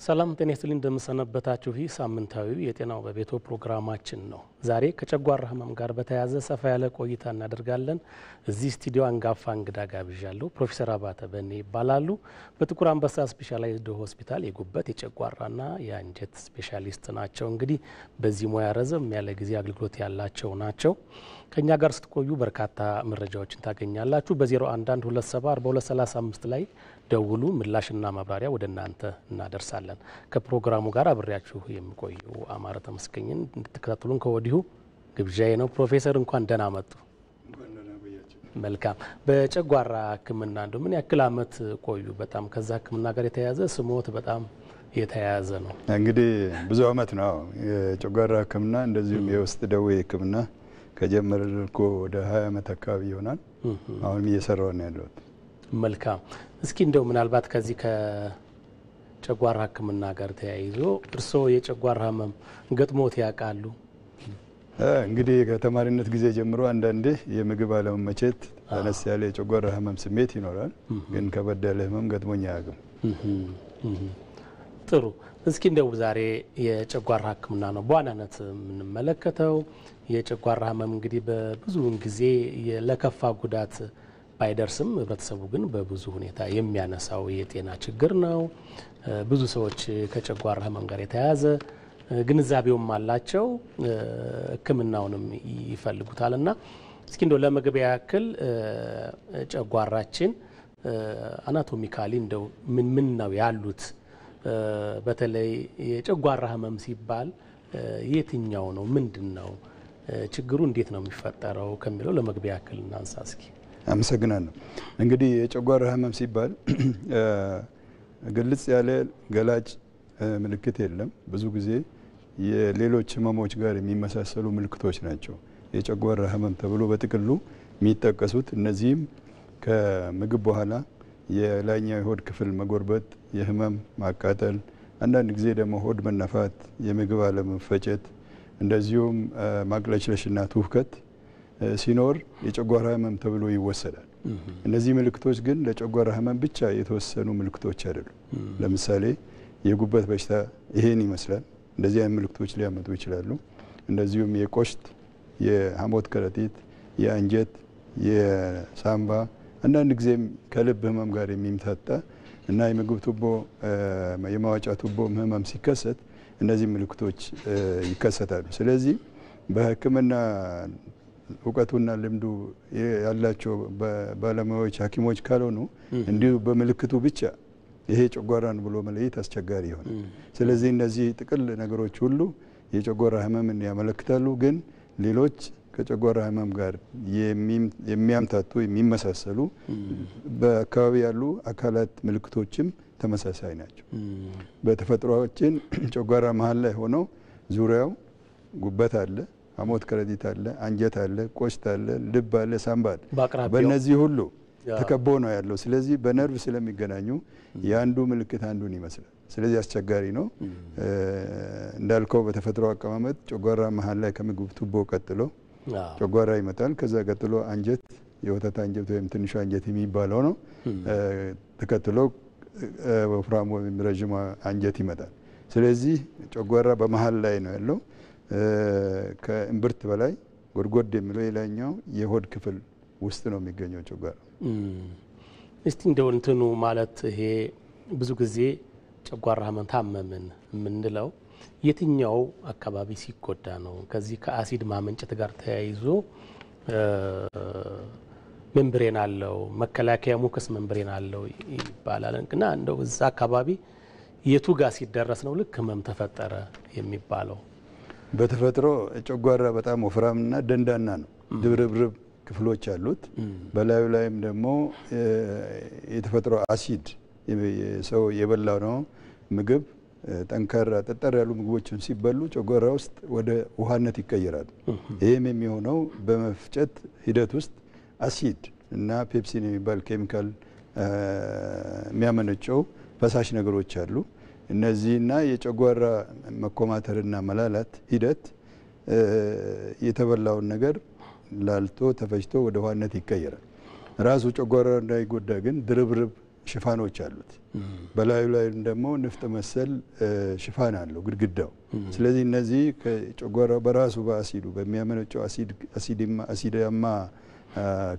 ሰላም ጤና ይስጥልኝ እንደምሰነበታችሁ። ይህ ሳምንታዊው የጤናው በቤቶ ፕሮግራማችን ነው። ዛሬ ከጨጓራ ህመም ጋር በተያያዘ ሰፋ ያለ ቆይታ እናደርጋለን። እዚህ ስቱዲዮ አንጋፋ እንግዳ ጋብዣለሁ። ፕሮፌሰር አባተ በኔ ይባላሉ። በጥቁር አንበሳ ስፔሻላይዝድ ሆስፒታል የጉበት የጨጓራና የአንጀት ስፔሻሊስት ናቸው። እንግዲህ በዚህ ሙያ ረዘም ያለ ጊዜ አገልግሎት ያላቸው ናቸው። ከኛ ጋር ስትቆዩ በርካታ መረጃዎችን ታገኛላችሁ። በ0112742235 ላይ ደውሉ። ምላሽና ማብራሪያ ወደ እናንተ እናደርሳለን። ከፕሮግራሙ ጋር አብሬያችሁ የምቆዩ አማረ ተመስገኝን እንድትከታተሉን ከወዲሁ ግብዣዬ ነው። ፕሮፌሰር እንኳን ደህና መጡ። መልካም። በጨጓራ ህክምና እንደው ምን ያክል አመት ቆዩ? በጣም ከዛ ህክምና ጋር የተያያዘ ስሞት በጣም የተያያዘ ነው። እንግዲህ ብዙ አመት ነው የጨጓራ ህክምና እንደዚሁም የውስጥ ደዌ ህክምና ከጀመረ ወደ 20 አመት አካባቢ ይሆናል። አሁን እየሰራው ነው ያለሁት። መልካም። እስኪ እንደው ምናልባት ከዚህ ከጨጓራ ህክምና ጋር ተያይዞ እርስዎ የጨጓራ ህመም ገጥሞት ያውቃሉ? እንግዲህ ከተማሪነት ጊዜ ጀምሮ አንዳንዴ የምግብ አለመመቸት አነስ ያለ የጨጓራ ህመም ስሜት ይኖራል። ግን ከበድ ያለ ህመም ገጥሞኝ አያውቅም። ጥሩ። እስኪ እንደው ዛሬ የጨጓራ ህክምና ነው በዋናነት የምንመለከተው። የጨጓራ ህመም እንግዲህ በብዙውን ጊዜ ለከፋ ጉዳት ባይደርስም ህብረተሰቡ ግን በብዙ ሁኔታ የሚያነሳው የጤና ችግር ነው። ብዙ ሰዎች ከጨጓራ ህመም ጋር የተያያዘ ግንዛቤውም አላቸው፣ ህክምናውንም ይፈልጉታልና እስኪ እንደው ለመግቢያ ያክል ጨጓራችን አናቶሚካሊ እንደው ምን ነው ያሉት፣ በተለይ የጨጓራ ህመም ሲባል የትኛው ነው? ምንድነው ችግሩ? እንዴት ነው የሚፈጠረው ከሚለው ለመግቢያ ያክል እናንሳ እስኪ። አመሰግናለሁ። እንግዲህ የጨጓራ ህመም ሲባል ግልጽ ያለ ገላጭ ምልክት የለም። ብዙ ጊዜ የሌሎች ህመሞች ጋር የሚመሳሰሉ ምልክቶች ናቸው የጨጓራ ህመም ተብሎ በጥቅሉ የሚጠቀሱት። እነዚህም ከምግብ በኋላ የላይኛው የሆድ ክፍል መጎርበጥ፣ የህመም ማቃጠል፣ አንዳንድ ጊዜ ደግሞ ሆድ መነፋት፣ የምግብ አለመፈጨት፣ እንደዚሁም ማቅለሽለሽና ትውከት ሲኖር የጨጓራ ህመም ተብሎ ይወሰዳል። እነዚህ ምልክቶች ግን ለጨጓራ ህመም ብቻ የተወሰኑ ምልክቶች አይደሉም። ለምሳሌ የጉበት በሽታ ይሄን ይመስላል። እንደዚህ አይነት ምልክቶች ሊያመጡ ይችላሉ። እንደዚሁም የቆሽት፣ የሐሞት ከረጢት፣ የአንጀት፣ የሳምባ፣ አንዳንድ ጊዜም ከልብ ህመም ጋር የሚምታታ እና የምግብ ቱቦ የማዋጫ ቱቦ ህመም ሲከሰት እነዚህ ምልክቶች ይከሰታሉ። ስለዚህ በህክምና እውቀቱና ልምዱ ያላቸው ባለሙያዎች ሐኪሞች ካልሆኑ እንዲሁ በምልክቱ ብቻ ይሄ ጨጓራን ብሎ መለየት አስቸጋሪ ይሆናል። ስለዚህ እነዚህ ጥቅል ነገሮች ሁሉ የጨጓራ ህመምን ያመለክታሉ። ግን ሌሎች ከጨጓራ ህመም ጋር የሚያምታቱ የሚመሳሰሉ በአካባቢ ያሉ አካላት ምልክቶችም ተመሳሳይ ናቸው። በተፈጥሯችን ጨጓራ መሀል ላይ ሆኖ ዙሪያው ጉበት አለ፣ ሐሞት ከረጢት አለ፣ አንጀት አለ፣ ቆሽት አለ፣ ልብ አለ፣ ሳምባ አለ። በእነዚህ ሁሉ ተከቦ ነው ያለው። ስለዚህ በነርቭ ስለሚገናኙ የአንዱ ምልክት አንዱን ይመስላል። ስለዚህ አስቸጋሪ ነው። እንዳልከው በተፈጥሮ አቀማመጥ ጨጓራ መሀል ላይ ከምግብ ቱቦ ቀጥሎ ጨጓራ ይመጣል። ከዛ ቀጥሎ አንጀት፣ የወተት አንጀት ወይም ትንሹ አንጀት የሚባለው ነው። ተከትሎ ወፍራሙ ወይም ረዥሙ አንጀት ይመጣል። ስለዚህ ጨጓራ በመሀል ላይ ነው ያለው። ከእምብርት በላይ ጎድጎድ የሚለው የላይኛው የሆድ ክፍል ውስጥ ነው የሚገኘው ጨጓራ። እስቲ እንደው እንትኑ ማለት ይሄ ብዙ ጊዜ ጨጓራ ህመም ታመምን የምንለው የትኛው አካባቢ ሲጎዳ ነው? ከዚህ ከአሲድ ማመንጨት ጋር ተያይዞ ሜምብሬን አለው፣ መከላከያ ሙከስ ሜምብሬን አለው ይባላል እና እንደው እዛ አካባቢ የቱ ጋር ሲደረስ ነው ልክ ህመም ተፈጠረ የሚባለው? በተፈጥሮ ጨጓራ በጣም ወፍራምና ደንዳና ነው። ድብርብርብ ክፍሎች አሉት። በላዩ ላይም ደግሞ የተፈጥሮ አሲድ ሰው የበላው ነው ምግብ ጠንካራ ጠጠር ያሉ ምግቦችን ሲበሉ ጨጓራ ውስጥ ወደ ውሃነት ይቀየራሉ። ይህም የሚሆነው በመፍጨት ሂደት ውስጥ አሲድ እና ፔፕሲን የሚባል ኬሚካል የሚያመነጨው ፈሳሽ ነገሮች አሉ። እነዚህና የጨጓራ መኮማተርና መላላት ሂደት የተበላውን ነገር ላልቶ ተፈጭቶ ወደ ውሃነት ይቀየራል። ራሱ ጨጓራ እንዳይጎዳ ግን ድርብርብ ሽፋኖች አሉት። በላዩ ላይ ደግሞ ንፍጥ መሰል ሽፋን አለው ግድግዳው። ስለዚህ እነዚህ ከጨጓራው በራሱ በአሲዱ በሚያመነጨው አሲዳማ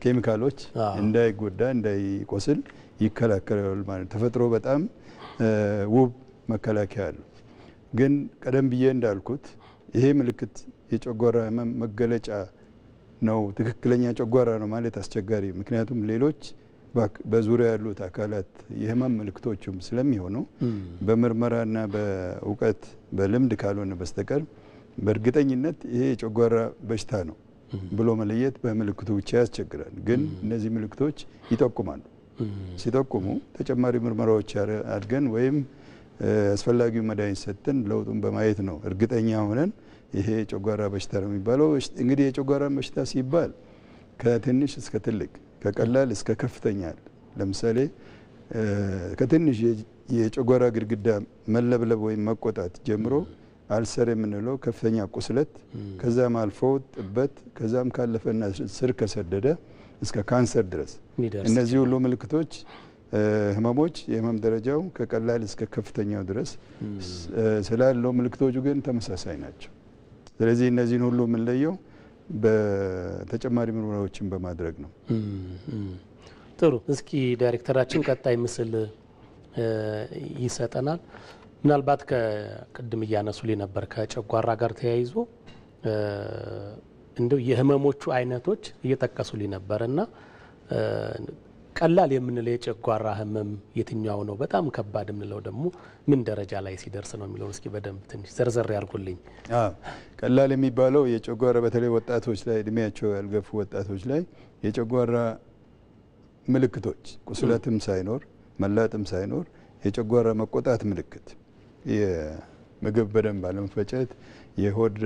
ኬሚካሎች እንዳይጎዳ እንዳይቆስል ይከላከላል ማለት። ተፈጥሮ በጣም ውብ መከላከያ አለው። ግን ቀደም ብዬ እንዳልኩት ይሄ ምልክት የጨጓራ ህመም መገለጫ ነው፣ ትክክለኛ ጨጓራ ነው ማለት አስቸጋሪ። ምክንያቱም ሌሎች በዙሪያ ያሉት አካላት የህመም ምልክቶችም ስለሚሆኑ በምርመራና በእውቀት በልምድ ካልሆነ በስተቀር በእርግጠኝነት ይሄ የጨጓራ በሽታ ነው ብሎ መለየት በምልክቱ ብቻ ያስቸግራል። ግን እነዚህ ምልክቶች ይጠቁማሉ። ሲጠቁሙ ተጨማሪ ምርመራዎች አድርገን ወይም አስፈላጊው መድኃኒት ሰጥተን ለውጡን በማየት ነው እርግጠኛ ሆነን ይሄ የጨጓራ በሽታ ነው የሚባለው። እንግዲህ የጨጓራ በሽታ ሲባል ከትንሽ እስከ ትልቅ ከቀላል እስከ ከፍተኛ ለምሳሌ ከትንሽ የጨጓራ ግድግዳ መለብለብ ወይም መቆጣት ጀምሮ አልሰር የምንለው ከፍተኛ ቁስለት፣ ከዛም አልፎ ጥበት፣ ከዛም ካለፈና ስር ከሰደደ እስከ ካንሰር ድረስ እነዚህ ሁሉ ምልክቶች ህመሞች የህመም ደረጃው ከቀላል እስከ ከፍተኛው ድረስ ስላለው ምልክቶቹ ግን ተመሳሳይ ናቸው። ስለዚህ እነዚህን ሁሉ የምንለየው በተጨማሪ ምርመራዎችን በማድረግ ነው። ጥሩ። እስኪ ዳይሬክተራችን ቀጣይ ምስል ይሰጠናል። ምናልባት ከቅድም እያነሱልኝ ነበር ከጨጓራ ጋር ተያይዞ እንደው የህመሞቹ አይነቶች እየጠቀሱልኝ ነበርና ቀላል የምንለው የጨጓራ ህመም የትኛው ነው? በጣም ከባድ የምንለው ደግሞ ምን ደረጃ ላይ ሲደርስ ነው የሚለው እስኪ በደንብ ትንሽ ዘርዘር ያርጉልኝ። ቀላል የሚባለው የጨጓራ በተለይ ወጣቶች ላይ እድሜያቸው ያልገፉ ወጣቶች ላይ የጨጓራ ምልክቶች ቁስለትም ሳይኖር መላጥም ሳይኖር የጨጓራ መቆጣት ምልክት፣ የምግብ በደንብ አለመፈጨት፣ የሆድ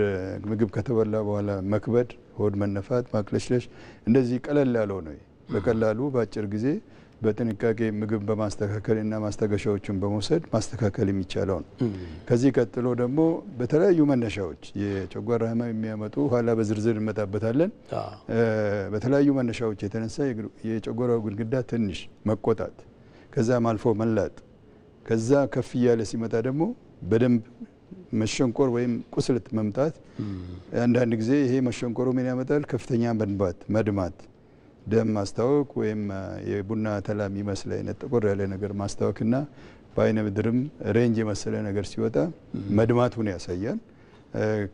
ምግብ ከተበላ በኋላ መክበድ፣ ሆድ መነፋት፣ ማቅለሽለሽ እንደዚህ ቀለል ያለው ነው። በቀላሉ በአጭር ጊዜ በጥንቃቄ ምግብ በማስተካከልና ማስታገሻዎችን በመውሰድ ማስተካከል የሚቻለው ነው። ከዚህ ቀጥሎ ደግሞ በተለያዩ መነሻዎች የጨጓራ ህመም የሚያመጡ ኋላ በዝርዝር እንመጣበታለን። በተለያዩ መነሻዎች የተነሳ የጨጓራው ግድግዳ ትንሽ መቆጣት፣ ከዛም አልፎ መላጥ፣ ከዛ ከፍ እያለ ሲመጣ ደግሞ በደንብ መሸንቆር ወይም ቁስለት መምጣት። አንዳንድ ጊዜ ይሄ መሸንቆሩ ምን ያመጣል? ከፍተኛ መድማት፣ ደም ማስታወክ ወይም የቡና ተላ የሚመስል አይነት ጠቆር ያለ ነገር ማስታወክና በአይነ ምድርም ሬንጅ የመሰለ ነገር ሲወጣ መድማቱን ያሳያል።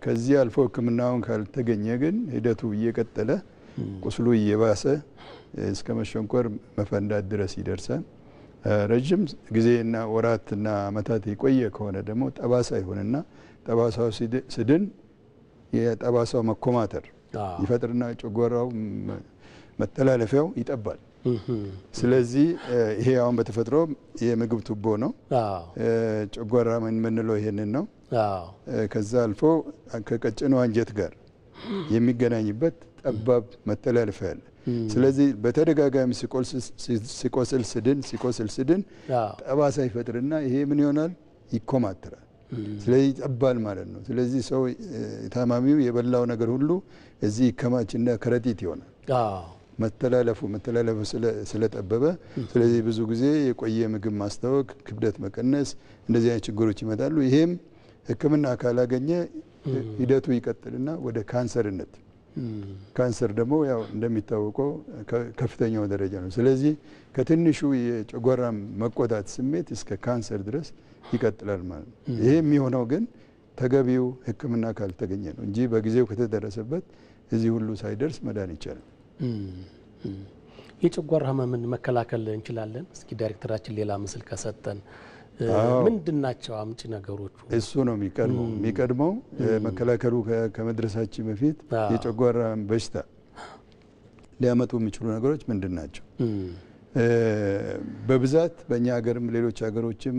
ከዚህ አልፎ ሕክምናውን ካልተገኘ ግን ሂደቱ እየቀጠለ ቁስሉ እየባሰ እስከ መሸንቆር መፈንዳት ድረስ ይደርሳል። ረጅም ጊዜና ወራትና ዓመታት የቆየ ከሆነ ደግሞ ጠባሳ ይሆንና ጠባሳው ሲድን የጠባሳው መኮማተር ይፈጥርና ጨጓራው መተላለፊያው ይጠባል። ስለዚህ ይሄ አሁን በተፈጥሮ የምግብ ቱቦ ነው። ጨጓራ የምንለው ይሄንን ነው። ከዛ አልፎ ከቀጭኑ አንጀት ጋር የሚገናኝበት ጠባብ መተላለፊያ አለ። ስለዚህ በተደጋጋሚ ሲቆስል ስድን ጠባሳ ይፈጥርና ይሄ ምን ይሆናል? ይኮማተራል። ስለዚህ ይጠባል ማለት ነው። ስለዚህ ሰው ታማሚው የበላው ነገር ሁሉ እዚህ ይከማችና ከረጢት ይሆናል። መተላለፉ ስለጠበበ ስለዚህ ብዙ ጊዜ የቆየ ምግብ ማስታወክ፣ ክብደት መቀነስ እንደዚህ አይነት ችግሮች ይመጣሉ። ይሄም ሕክምና ካላገኘ ሂደቱ ይቀጥልና ወደ ካንሰርነት ካንሰር ደግሞ ያው እንደሚታወቀው ከፍተኛው ደረጃ ነው። ስለዚህ ከትንሹ የጨጓራ መቆጣት ስሜት እስከ ካንሰር ድረስ ይቀጥላል ማለት ነው። ይሄ የሚሆነው ግን ተገቢው ሕክምና ካልተገኘ ነው እንጂ በጊዜው ከተደረሰበት እዚህ ሁሉ ሳይደርስ መዳን ይቻላል። የጨጓራ ህመምን መከላከል እንችላለን? እስኪ ዳይሬክተራችን ሌላ ምስል ከሰጠን ምንድናቸው አምጪ ነገሮቹ? እሱ ነው የሚቀድመው መከላከሉ ከመድረሳችን በፊት የጨጓራ በሽታ ሊያመጡ የሚችሉ ነገሮች ምንድናቸው? በብዛት በእኛ ሀገርም ሌሎች ሀገሮችም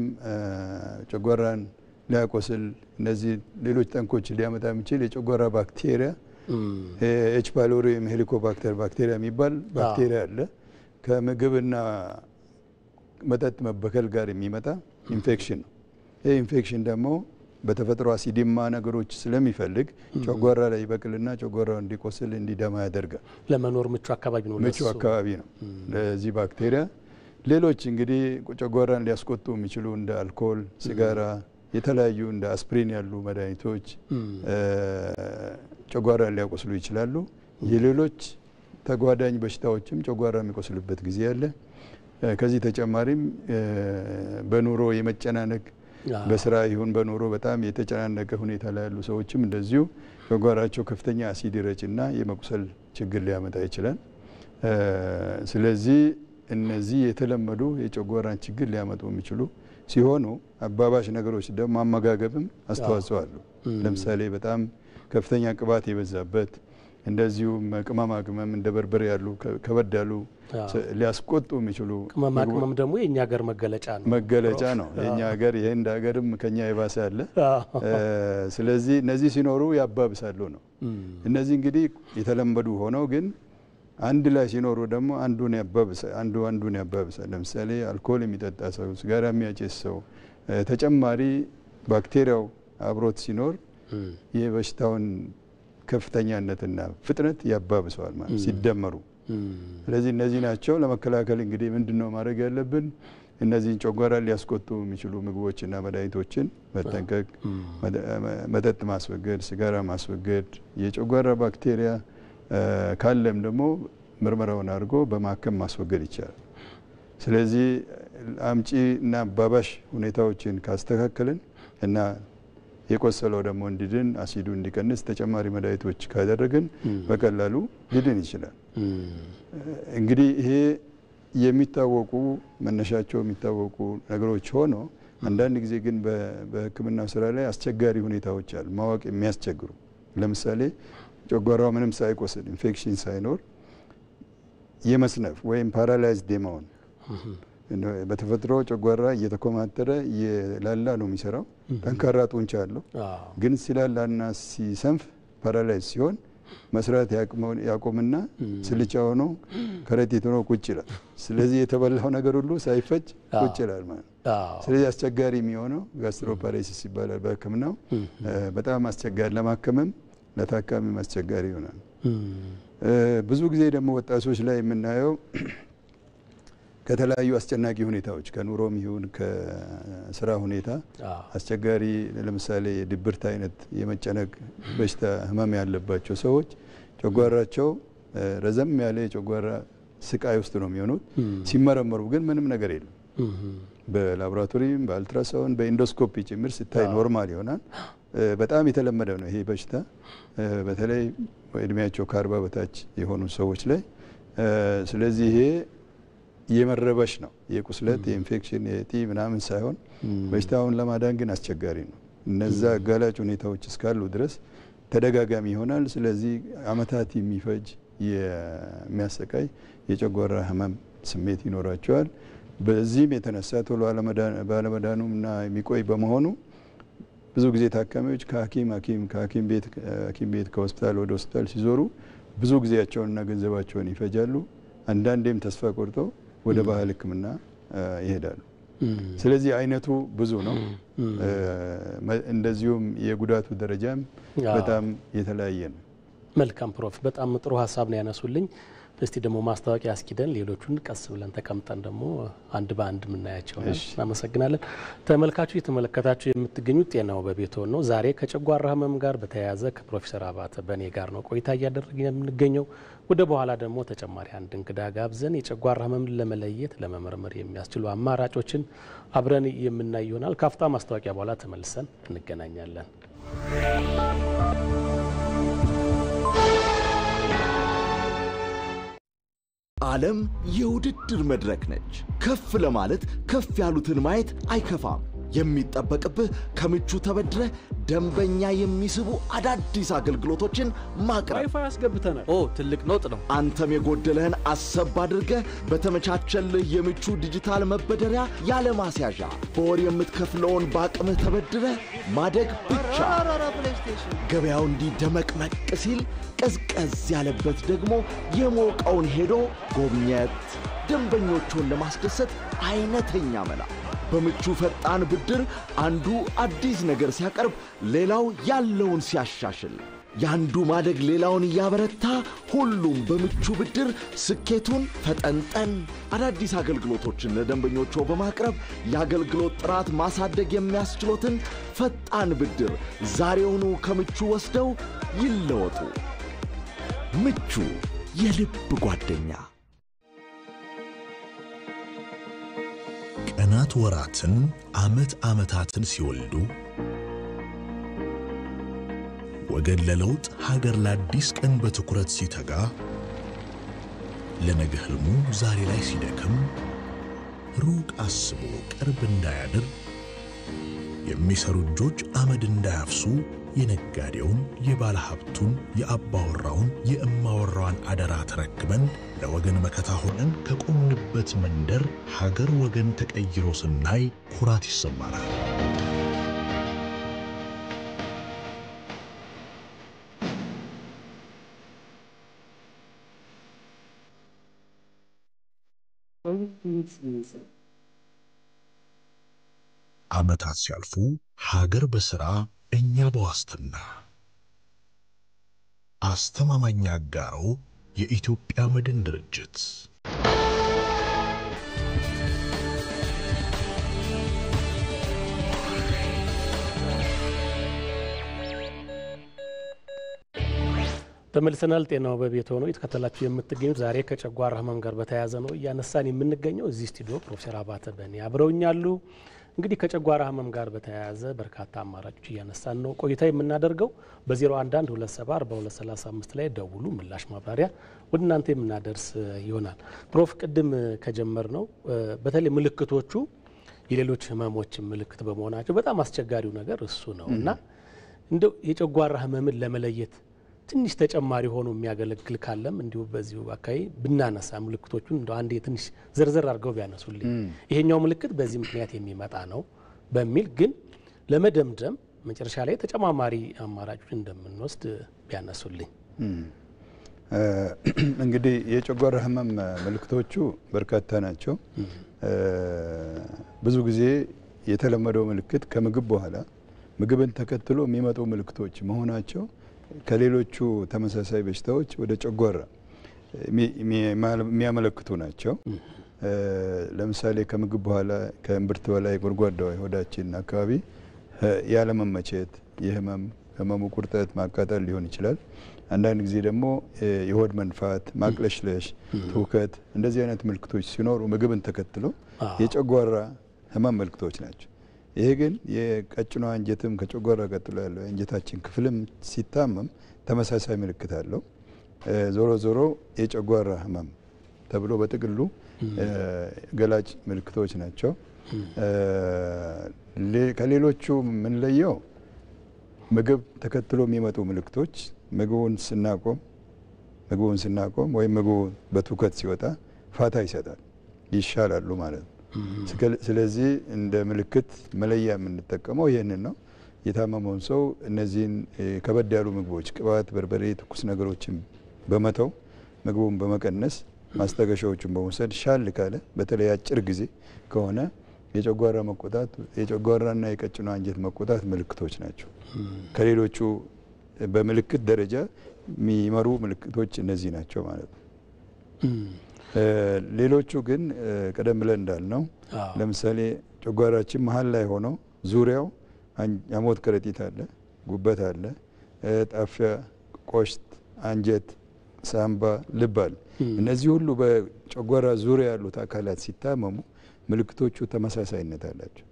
ጨጓራን ሊያቆስል እነዚህ ሌሎች ጠንኮች ሊያመጣ የሚችል የጨጓራ ባክቴሪያ ኤች ፓይሎሪ ወይም ሄሊኮባክተር ባክቴሪያ የሚባል ባክቴሪያ አለ። ከምግብና መጠጥ መበከል ጋር የሚመጣ ኢንፌክሽን ነው። ይህ ኢንፌክሽን ደግሞ በተፈጥሮ አሲድማ ነገሮች ስለሚፈልግ ጨጓራ ላይ ይበቅልና ጨጓራው እንዲቆስል እንዲደማ ያደርጋል። ለመኖር ምቹ አካባቢ ነው። ምቹ አካባቢ ነው ለዚህ ባክቴሪያ። ሌሎች እንግዲህ ጨጓራን ሊያስቆጡ የሚችሉ እንደ አልኮል፣ ሲጋራ፣ የተለያዩ እንደ አስፕሪን ያሉ መድኃኒቶች ጨጓራን ሊያቆስሉ ይችላሉ። የሌሎች ተጓዳኝ በሽታዎችም ጨጓራ የሚቆስልበት ጊዜ አለ። ከዚህ ተጨማሪም በኑሮ የመጨናነቅ በስራ ይሁን በኑሮ በጣም የተጨናነቀ ሁኔታ ላይ ያሉ ሰዎችም እንደዚሁ ጨጓራቸው ከፍተኛ አሲድ ይረጭና የመቁሰል ችግር ሊያመጣ ይችላል። ስለዚህ እነዚህ የተለመዱ የጨጓራን ችግር ሊያመጡ የሚችሉ ሲሆኑ አባባሽ ነገሮች ደግሞ አመጋገብም አስተዋጽኦ አሉ። ለምሳሌ በጣም ከፍተኛ ቅባት የበዛበት እንደዚሁም ቅመማ ቅመም እንደ በርበሬ ያሉ ከበድ ያሉ ሊያስቆጡ የሚችሉ ቅመማ ቅመም ደግሞ የኛ ሀገር መገለጫ ነው። የኛ ሀገር የህንድ ሀገርም ከኛ የባሰ አለ። ስለዚህ እነዚህ ሲኖሩ ያባብሳሉ ነው። እነዚህ እንግዲህ የተለመዱ ሆነው ግን አንድ ላይ ሲኖሩ ደግሞ አንዱን ያባብሳል። ለምሳሌ አልኮል የሚጠጣ ሰው፣ ሲጋራ የሚያጨስ ሰው ተጨማሪ ባክቴሪያው አብሮት ሲኖር የበሽታውን ከፍተኛነትና ፍጥነት ያባብሰዋል ማለት ሲደመሩ። ስለዚህ እነዚህ ናቸው። ለመከላከል እንግዲህ ምንድነው ማድረግ ያለብን? እነዚህን ጨጓራ ሊያስቆጡ የሚችሉ ምግቦችና መድኃኒቶችን መጠንቀቅ፣ መጠጥ ማስወገድ፣ ሲጋራ ማስወገድ፣ የጨጓራ ባክቴሪያ ካለም ደግሞ ምርመራውን አድርጎ በማከም ማስወገድ ይቻላል። ስለዚህ አምጪ እና አባባሽ ሁኔታዎችን ካስተካከልን እና የቆሰለው ደግሞ እንዲድን አሲዱ እንዲቀንስ ተጨማሪ መድኃኒቶች ካደረግን በቀላሉ ሊድን ይችላል። እንግዲህ ይሄ የሚታወቁ መነሻቸው የሚታወቁ ነገሮች ሆኖ አንዳንድ ጊዜ ግን በሕክምናው ስራ ላይ አስቸጋሪ ሁኔታዎች አሉ ማወቅ የሚያስቸግሩ። ለምሳሌ ጨጓራው ምንም ሳይቆስል ኢንፌክሽን ሳይኖር የመስነፍ ወይም ፓራላይዝድ የመሆን በተፈጥሮ ጨጓራ እየተኮማተረ የላላ ነው የሚሰራው። ጠንካራ ጡንቻ አለው። ግን ሲላላና ሲሰንፍ ፓራላይዝ ሲሆን መስራት ያቆምና ስልቻ ሆኖ ከረጢት ሆኖ ቁጭ ይላል። ስለዚህ የተበላው ነገር ሁሉ ሳይፈጭ ቁጭ ይላል ማለት ነው። ስለዚህ አስቸጋሪ የሚሆነው ጋስትሮፓሬሲስ ይባላል በሕክምናው። በጣም አስቸጋሪ ለማከምም ለታካሚም አስቸጋሪ ይሆናል። ብዙ ጊዜ ደግሞ ወጣቶች ላይ የምናየው ከተለያዩ አስጨናቂ ሁኔታዎች ከኑሮም ይሁን ከስራ ሁኔታ አስቸጋሪ ለምሳሌ የድብርት አይነት የመጨነቅ በሽታ ህመም ያለባቸው ሰዎች ጨጓራቸው ረዘም ያለ የጨጓራ ስቃይ ውስጥ ነው የሚሆኑት። ሲመረመሩ ግን ምንም ነገር የለም። በላቦራቶሪም በአልትራሳውንድ በኢንዶስኮፒ ጭምር ሲታይ ኖርማል ይሆናል። በጣም የተለመደ ነው ይሄ በሽታ በተለይ እድሜያቸው ከ40 በታች የሆኑ ሰዎች ላይ። ስለዚህ ይሄ የመረበሽ ነው የቁስለት የኢንፌክሽን የቲ ምናምን ሳይሆን በሽታውን ለማዳን ግን አስቸጋሪ ነው። እነዛ አጋላጭ ሁኔታዎች እስካሉ ድረስ ተደጋጋሚ ይሆናል። ስለዚህ አመታት የሚፈጅ የሚያሰቃይ የጨጓራ ህመም ስሜት ይኖራቸዋል። በዚህም የተነሳ ቶሎ ባለመዳኑና የሚቆይ በመሆኑ ብዙ ጊዜ ታካሚዎች ከሐኪም ቤት ከሆስፒታል ወደ ሆስፒታል ሲዞሩ ብዙ ጊዜያቸውንና ገንዘባቸውን ይፈጃሉ። አንዳንዴም ተስፋ ቆርጠው ወደ ባህል ሕክምና ይሄዳሉ። ስለዚህ አይነቱ ብዙ ነው። እንደዚሁም የጉዳቱ ደረጃም በጣም የተለያየ ነው። መልካም ፕሮፍ፣ በጣም ጥሩ ሀሳብ ነው ያነሱልኝ። እስቲ ደግሞ ማስታወቂያ አስኪደን ሌሎቹን ቀስ ብለን ተቀምጠን ደግሞ አንድ በአንድ ምናያቸው ነው። እናመሰግናለን። ተመልካቾች የተመለከታችሁ የምትገኙት ጤናው በቤቶ ነው። ዛሬ ከጨጓራ ህመም ጋር በተያያዘ ከፕሮፌሰር አባተ በኔ ጋር ነው ቆይታ እያደረግን የምንገኘው። ወደ በኋላ ደግሞ ተጨማሪ አንድ እንግዳ ጋብዘን የጨጓራ ህመም ለመለየት ለመመርመር የሚያስችሉ አማራጮችን አብረን የምናይ ይሆናል። ካፍታ ማስታወቂያ በኋላ ተመልሰን እንገናኛለን። ዓለም የውድድር መድረክ ነች። ከፍ ለማለት ከፍ ያሉትን ማየት አይከፋም። የሚጠበቅብህ ከምቹ ተበድረ ደንበኛ የሚስቡ አዳዲስ አገልግሎቶችን ማቅረብ። ዋይፋይ አስገብተናል። ትልቅ ኖጥ ነው። አንተም የጎደለህን አሰብ አድርገህ በተመቻቸልህ የምቹ ዲጂታል መበደሪያ ያለ ማስያዣ በወር የምትከፍለውን በአቅምህ ተበድረ ማደግ ብቻ። ገበያው እንዲደመቅመቅ ሲል ቀዝቀዝ ያለበት ደግሞ የሞቀውን ሄዶ ጎብኘት። ደንበኞቹን ለማስደሰት አይነተኛ መላ። በምቹ ፈጣን ብድር አንዱ አዲስ ነገር ሲያቀርብ ሌላው ያለውን ሲያሻሽል ያንዱ ማደግ ሌላውን ያበረታ ሁሉም በምቹ ብድር ስኬቱን ፈጠንጠን አዳዲስ አገልግሎቶችን ለደንበኞቹ በማቅረብ የአገልግሎት ጥራት ማሳደግ የሚያስችሉትን ፈጣን ብድር ዛሬውኑ ከምቹ ወስደው ይለወጡ። ምቹ የልብ ጓደኛ። ቀናት ወራትን ዓመታትን ሲወልዱ ወገን ለለውጥ ሀገር ለአዲስ ቀን በትኩረት ሲተጋ ለነገ ህልሙ ዛሬ ላይ ሲደክም ሩቅ አስቦ ቅርብ እንዳያድር የሚሰሩ እጆች አመድ እንዳያፍሱ የነጋዴውን የባለ ሀብቱን የአባወራውን የእማወራውን አደራ ተረክበን ለወገን መከታ ሆነን ከቆምንበት መንደር ሀገር ወገን ተቀይሮ ስናይ ኩራት ይሰማናል። ዓመታት ሲያልፉ ሀገር በሥራ እኛ በዋስትና አስተማማኝ አጋሮ የኢትዮጵያ መድን ድርጅት ተመልሰናል። ጤናው በቤት ሆኖ የተከታተላችሁ የምትገኙት ዛሬ ከጨጓራ ህመም ጋር በተያያዘ ነው እያነሳን የምንገኘው። እዚህ ስቱዲዮ ፕሮፌሰር አባተ በኔ አብረውኛሉ። እንግዲህ ከጨጓራ ህመም ጋር በተያያዘ በርካታ አማራጮች እያነሳን ነው ቆይታ የምናደርገው። በ011274235 ላይ ደውሉ፣ ምላሽ ማብራሪያ ወደ እናንተ የምናደርስ ይሆናል። ፕሮፍ ቅድም ከጀመር ነው በተለይ ምልክቶቹ የሌሎች ህመሞች ምልክት በመሆናቸው በጣም አስቸጋሪው ነገር እሱ ነው እና እንደው የጨጓራ ህመምን ለመለየት ትንሽ ተጨማሪ ሆኖ የሚያገለግል ካለም እንዲሁ በዚሁ አካይ ብናነሳ ምልክቶቹን እንደው አንዴ ትንሽ ዝርዝር አድርገው ቢያነሱልኝ ይሄኛው ምልክት በዚህ ምክንያት የሚመጣ ነው በሚል ግን ለመደምደም መጨረሻ ላይ ተጨማማሪ አማራጮች እንደምንወስድ ቢያነሱልኝ። እንግዲህ የጨጓራ ህመም ምልክቶቹ በርካታ ናቸው። ብዙ ጊዜ የተለመደው ምልክት ከምግብ በኋላ ምግብን ተከትሎ የሚመጡ ምልክቶች መሆናቸው ከሌሎቹ ተመሳሳይ በሽታዎች ወደ ጨጓራ የሚያመለክቱ ናቸው። ለምሳሌ ከምግብ በኋላ ከእምብርት በላይ ጎድጓዳው ሆዳችን አካባቢ ያለመመቸት፣ የህመሙ ቁርጠት፣ ማቃጠል ሊሆን ይችላል። አንዳንድ ጊዜ ደግሞ የሆድ መንፋት፣ ማቅለሽለሽ፣ ትውከት እንደዚህ አይነት ምልክቶች ሲኖሩ ምግብን ተከትሎ የጨጓራ ህመም ምልክቶች ናቸው። ይሄ ግን የቀጭኗ አንጀትም ከጨጓራ ቀጥሎ ያለው አንጀታችን ክፍልም ሲታመም ተመሳሳይ ምልክት አለው። ዞሮ ዞሮ የጨጓራ ህመም ተብሎ በጥቅሉ ገላጭ ምልክቶች ናቸው። ከሌሎቹ ምን ለየው? ምግብ ተከትሎ የሚመጡ ምልክቶች ምግቡን ስናቆም ወይም ምግቡ በትውከት ሲወጣ ፋታ ይሰጣል፣ ይሻላሉ ማለት ነው። ስለዚህ እንደ ምልክት መለያ የምንጠቀመው ይሄንን ነው። የታመመውን ሰው እነዚህን ከበድ ያሉ ምግቦች፣ ቅባት፣ በርበሬ፣ ትኩስ ነገሮችን በመተው ምግቡን በመቀነስ ማስታገሻዎችን በመውሰድ ሻል ካለ በተለይ አጭር ጊዜ ከሆነ የጨጓራ መቆጣት፣ የጨጓራና የቀጭኗ አንጀት መቆጣት ምልክቶች ናቸው። ከሌሎቹ በምልክት ደረጃ የሚመሩ ምልክቶች እነዚህ ናቸው ማለት ነው። ሌሎቹ ግን ቀደም ብለን እንዳልነው ለምሳሌ ጨጓራችን መሀል ላይ ሆኖ ዙሪያው የሞት ከረጢት አለ፣ ጉበት አለ፣ ጣፊያ፣ ቆሽት፣ አንጀት፣ ሳምባ፣ ልብ አለ። እነዚህ ሁሉ በጨጓራ ዙሪያ ያሉት አካላት ሲታመሙ ምልክቶቹ ተመሳሳይነት አላቸው።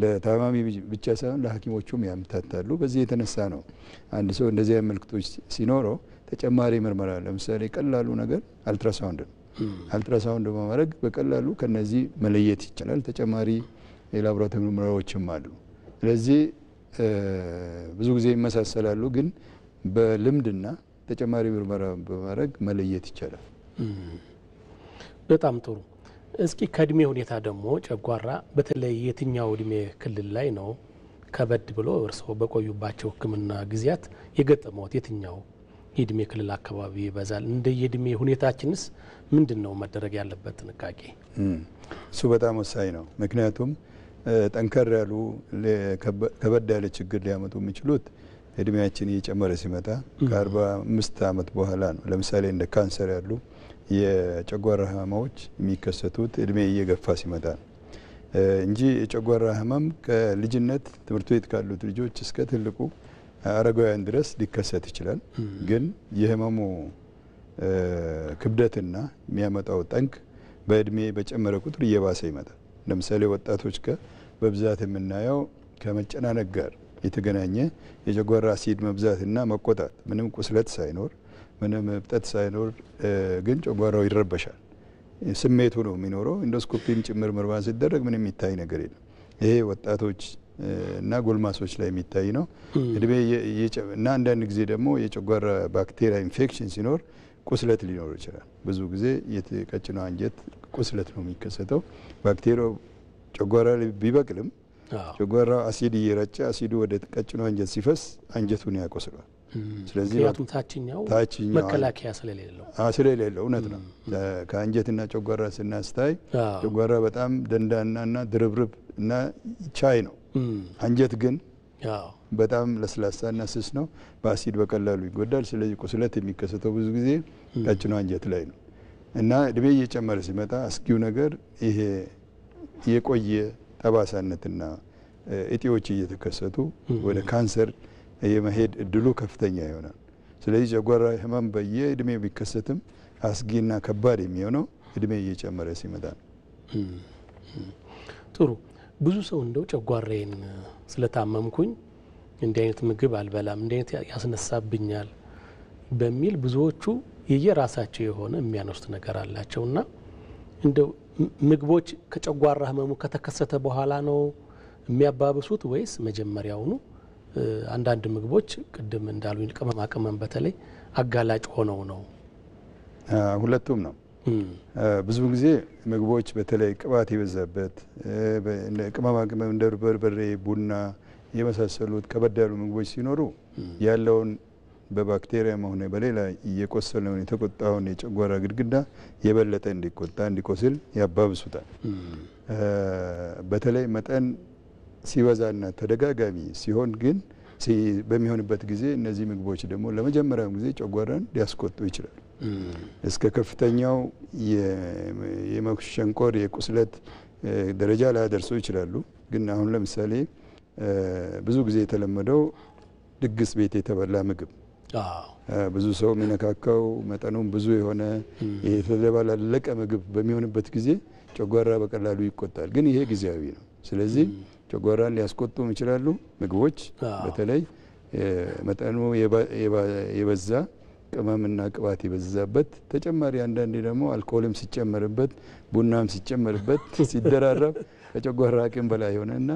ለታማሚ ብቻ ሳይሆን ለሐኪሞቹም ያምታታሉ። በዚህ የተነሳ ነው አንድ ሰው እንደዚህ አይነት ምልክቶች ሲኖረው ተጨማሪ ምርመራ ለምሳሌ ቀላሉ ነገር አልትራሳውንድ ነው። አልትራሳውንድ በማድረግ በቀላሉ ከነዚህ መለየት ይቻላል። ተጨማሪ የላቦራቶሪ ምርመራዎችም አሉ። ስለዚህ ብዙ ጊዜ ይመሳሰላሉ፣ ግን በልምድና ተጨማሪ ምርመራ በማድረግ መለየት ይቻላል። በጣም ጥሩ። እስኪ ከእድሜ ሁኔታ ደግሞ ጨጓራ በተለይ የትኛው እድሜ ክልል ላይ ነው ከበድ ብሎ እርስዎ በቆዩባቸው ሕክምና ጊዜያት የገጠመዎት የትኛው የእድሜ ክልል አካባቢ ይበዛል? እንደ የእድሜ ሁኔታችንስ ምንድን ነው መደረግ ያለበት ጥንቃቄ? እሱ በጣም ወሳኝ ነው። ምክንያቱም ጠንከር ያሉ ከበድ ያለ ችግር ሊያመጡ የሚችሉት እድሜያችን እየጨመረ ሲመጣ ከ45 ዓመት በኋላ ነው። ለምሳሌ እንደ ካንሰር ያሉ የጨጓራ ህመሞች የሚከሰቱት እድሜ እየገፋ ሲመጣ ነው እንጂ የጨጓራ ህመም ከልጅነት ትምህርት ቤት ካሉት ልጆች እስከ ትልቁ አረጋውያን ድረስ ሊከሰት ይችላል። ግን የህመሙ ክብደትና የሚያመጣው ጠንቅ በእድሜ በጨመረ ቁጥር እየባሰ ይመጣል። ለምሳሌ ወጣቶች በብዛት የምናየው ከመጨናነቅ ጋር የተገናኘ የጨጓራ አሲድ መብዛትና መቆጣት፣ ምንም ቁስለት ሳይኖር ምንም እብጠት ሳይኖር ግን ጨጓራው ይረበሻል። ስሜቱ ነው የሚኖረው። ኢንዶስኮፒም ጭምር ምርመራ ሲደረግ ምንም የሚታይ ነገር የለም። ይሄ ወጣቶች እና ጎልማሶች ላይ የሚታይ ነው። እድሜ እና አንዳንድ ጊዜ ደግሞ የጨጓራ ባክቴሪያ ኢንፌክሽን ሲኖር ቁስለት ሊኖር ይችላል። ብዙ ጊዜ የቀጭኗ አንጀት ቁስለት ነው የሚከሰተው። ባክቴሪያው ጨጓራ ላይ ቢበቅልም ጨጓራ አሲድ እየረጨ አሲዱ ወደ ቀጭኗ አንጀት ሲፈስ አንጀቱን ያቆስሏል። ስለዚህ ምክንያቱም ታችኛው መከላከያ ስለሌለው እውነት ነው። ከአንጀትና ጨጓራ ስናስታይ ጨጓራ በጣም ደንዳናና ድርብርብ እና ቻይ ነው። አንጀት ግን በጣም ለስላሳና ስስ ነው። በአሲድ በቀላሉ ይጎዳል። ስለዚህ ቁስለት የሚከሰተው ብዙ ጊዜ ቀጭኗ አንጀት ላይ ነው እና እድሜ እየጨመረ ሲመጣ አስጊው ነገር ይሄ የቆየ ጠባሳነትና እጢዎች እየተከሰቱ ወደ ካንሰር የመሄድ እድሉ ከፍተኛ ይሆናል። ስለዚህ ጨጓራ ህመም በየእድሜው ቢከሰትም አስጊና ከባድ የሚሆነው እድሜ እየጨመረ ሲመጣ ነው። ጥሩ። ብዙ ሰው እንደው ጨጓራዬን ስለታመምኩኝ እንዲህ አይነት ምግብ አልበላም፣ እንዲህ አይነት ያስነሳብኛል በሚል ብዙዎቹ የየራሳቸው የሆነ የሚያነሱት ነገር አላቸውና እንደው ምግቦች ከጨጓራ ህመሙ ከተከሰተ በኋላ ነው የሚያባብሱት ወይስ መጀመሪያውኑ? አንዳንድ ምግቦች ቅድም እንዳሉኝ ቅመማ ቅመም በተለይ አጋላጭ ሆነው ነው? ሁለቱም ነው። ብዙ ጊዜ ምግቦች በተለይ ቅባት የበዛበት ቅመማ ቅመም እንደ በርበሬ፣ ቡና የመሳሰሉት ከበድ ያሉ ምግቦች ሲኖሩ ያለውን በባክቴሪያም ሆነ በሌላ እየቆሰለውን የተቆጣውን የጨጓራ ግድግዳ የበለጠ እንዲቆጣ እንዲቆስል ያባብሱታል። በተለይ መጠን ሲበዛና ተደጋጋሚ ሲሆን ግን በሚሆንበት ጊዜ እነዚህ ምግቦች ደግሞ ለመጀመሪያው ጊዜ ጨጓራን ሊያስቆጡ ይችላል። እስከ ከፍተኛው የመሸንቆር የቁስለት ደረጃ ላያደርሱ ይችላሉ። ግን አሁን ለምሳሌ ብዙ ጊዜ የተለመደው ድግስ ቤት የተበላ ምግብ ብዙ ሰው የሚነካካው መጠኑም ብዙ የሆነ የተደባለቀ ምግብ በሚሆንበት ጊዜ ጨጓራ በቀላሉ ይቆጣል። ግን ይሄ ጊዜያዊ ነው። ስለዚህ ጨጓራን ሊያስቆጡም ይችላሉ ምግቦች። በተለይ መጠኑ የበዛ ቅመምና ቅባት የበዛበት ተጨማሪ አንዳንዴ ደግሞ አልኮልም ሲጨመርበት ቡናም ሲጨመርበት ሲደራረብ ከጨጓራ አቅም በላይ ሆነና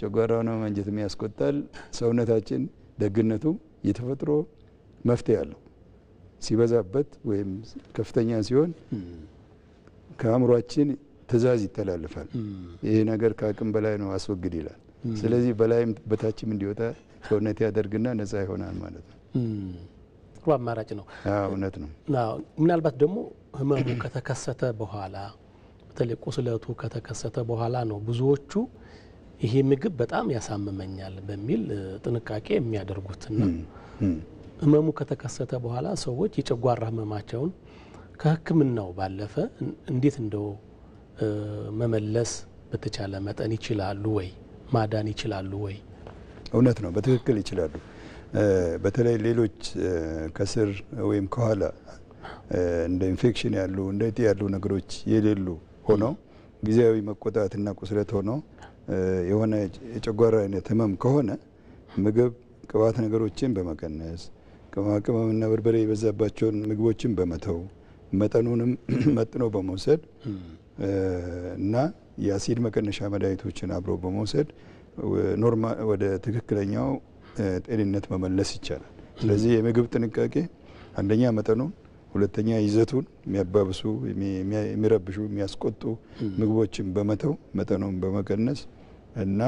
ጨጓራውን አንጀትም ያስቆጣል። ሰውነታችን ደግነቱ የተፈጥሮ መፍትሄ አለው። ሲበዛበት ወይም ከፍተኛ ሲሆን ከአእምሯችን ትእዛዝ ይተላልፋል። ይሄ ነገር ከአቅም በላይ ነው አስወግድ ይላል። ስለዚህ በላይም በታችም እንዲወጣ ሰውነት ያደርግና ነፃ ይሆናል ማለት ነው። ጥሩ አማራጭ ነው። እውነት ነው። ምናልባት ደግሞ ህመሙ ከተከሰተ በኋላ በተለይ ቁስለቱ ከተከሰተ በኋላ ነው ብዙዎቹ ይሄ ምግብ በጣም ያሳምመኛል በሚል ጥንቃቄ የሚያደርጉትና ህመሙ ከተከሰተ በኋላ ሰዎች የጨጓራ ህመማቸውን ከሕክምናው ባለፈ እንዴት እንደው መመለስ በተቻለ መጠን ይችላሉ ወይ ማዳን ይችላሉ ወይ? እውነት ነው፣ በትክክል ይችላሉ። በተለይ ሌሎች ከስር ወይም ከኋላ እንደ ኢንፌክሽን ያሉ እንደ እጢ ያሉ ነገሮች የሌሉ ሆነው ጊዜያዊ መቆጣትና ቁስለት ሆነው የሆነ የጨጓራ አይነት ህመም ከሆነ ምግብ ቅባት ነገሮችን በመቀነስ ቅመምና በርበሬ የበዛባቸውን ምግቦችን በመተው መጠኑንም መጥኖ በመውሰድ እና የአሲድ መቀነሻ መድኃኒቶችን አብሮ በመውሰድ ኖርማል ወደ ትክክለኛው ጤንነት መመለስ ይቻላል። ስለዚህ የምግብ ጥንቃቄ አንደኛ መጠኑን፣ ሁለተኛ ይዘቱን የሚያባብሱ የሚረብሹ የሚያስቆጡ ምግቦችን በመተው መጠኑን በመቀነስ እና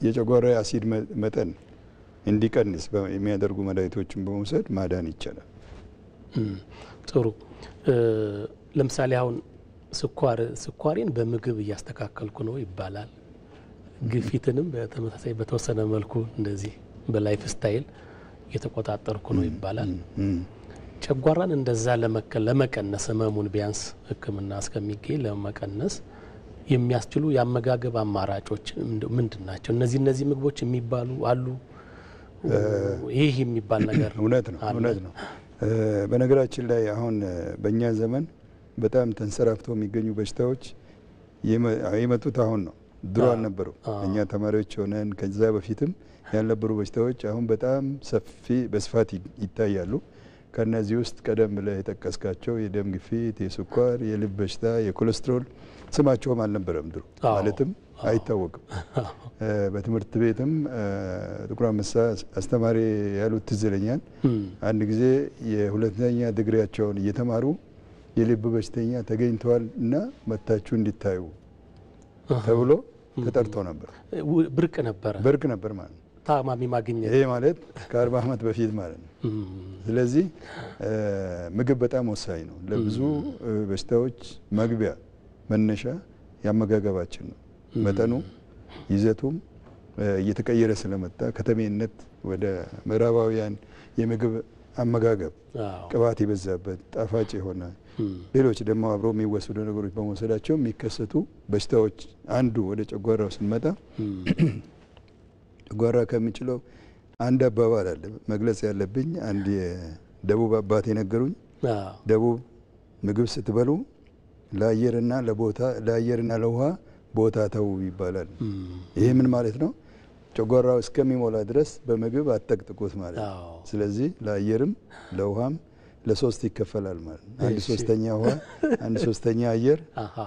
የጨጓራ አሲድ መጠን እንዲቀንስ የሚያደርጉ መድኃኒቶችን በመውሰድ ማዳን ይቻላል። ጥሩ። ለምሳሌ አሁን ስኳሬን በምግብ እያስተካከልኩ ነው ይባላል። ግፊትንም በተመሳሳይ በተወሰነ መልኩ እንደዚህ በላይፍ ስታይል እየተቆጣጠርኩ ነው ይባላል። ጨጓራን እንደዛ ለመቀነስ ህመሙን ቢያንስ ሕክምና እስከሚገኝ ለመቀነስ የሚያስችሉ የአመጋገብ አማራጮች ምንድን ናቸው? እነዚህ ምግቦች የሚባሉ አሉ? ይህ የሚባል ነገር እውነት ነው። በነገራችን ላይ አሁን በእኛ ዘመን በጣም ተንሰራፍተው የሚገኙ በሽታዎች የመጡት አሁን ነው። ድሮ አልነበሩ። እኛ ተማሪዎች ሆነን ከዛ በፊትም ያልነበሩ በሽታዎች አሁን በጣም በስፋት ይታያሉ። ከነዚህ ውስጥ ቀደም ብለህ የጠቀስካቸው የደም ግፊት፣ የስኳር፣ የልብ በሽታ፣ የኮሌስትሮል ስማቸውም አልነበረም ድሮ፣ ማለትም አይታወቅም። በትምህርት ቤትም ጥቁር አንበሳ አስተማሪ ያሉት ትዝ ይለኛል። አንድ ጊዜ የሁለተኛ ዲግሪያቸውን እየተማሩ የልብ በሽተኛ ተገኝተዋል እና መታችሁ እንዲታዩ ተብሎ ተጠርቶ ነበር። ብርቅ ነበር ማለት ነው ታማሚ ማግኘት። ይሄ ማለት ከ40 ዓመት በፊት ማለት ነው። ስለዚህ ምግብ በጣም ወሳኝ ነው ለብዙ በሽታዎች መግቢያ መነሻ ያመጋገባችን ነው። መጠኑ ይዘቱም እየተቀየረ ስለመጣ ከተሜነት ወደ ምዕራባውያን የምግብ አመጋገብ ቅባት የበዛበት ጣፋጭ የሆነ ሌሎች ደግሞ አብረው የሚወሰዱ ነገሮች በመወሰዳቸው የሚከሰቱ በሽታዎች አንዱ ወደ ጨጓራው ስንመጣ ጨጓራ ከሚችለው አንድ አባባል አለ መግለጽ ያለብኝ። አንድ የደቡብ አባት የነገሩኝ ደቡብ ምግብ ስትበሉ ለአየርና ለውሃ ቦታ ተው ይባላል። ይሄ ምን ማለት ነው? ጨጓራው እስከሚሞላ ድረስ በምግብ አጠቅጥቁት ማለት ነው። ስለዚህ ለአየርም ለውሃም ለሶስት ይከፈላል ማለት ነው። 1/3 ውሃ፣ 1/3 አየር፣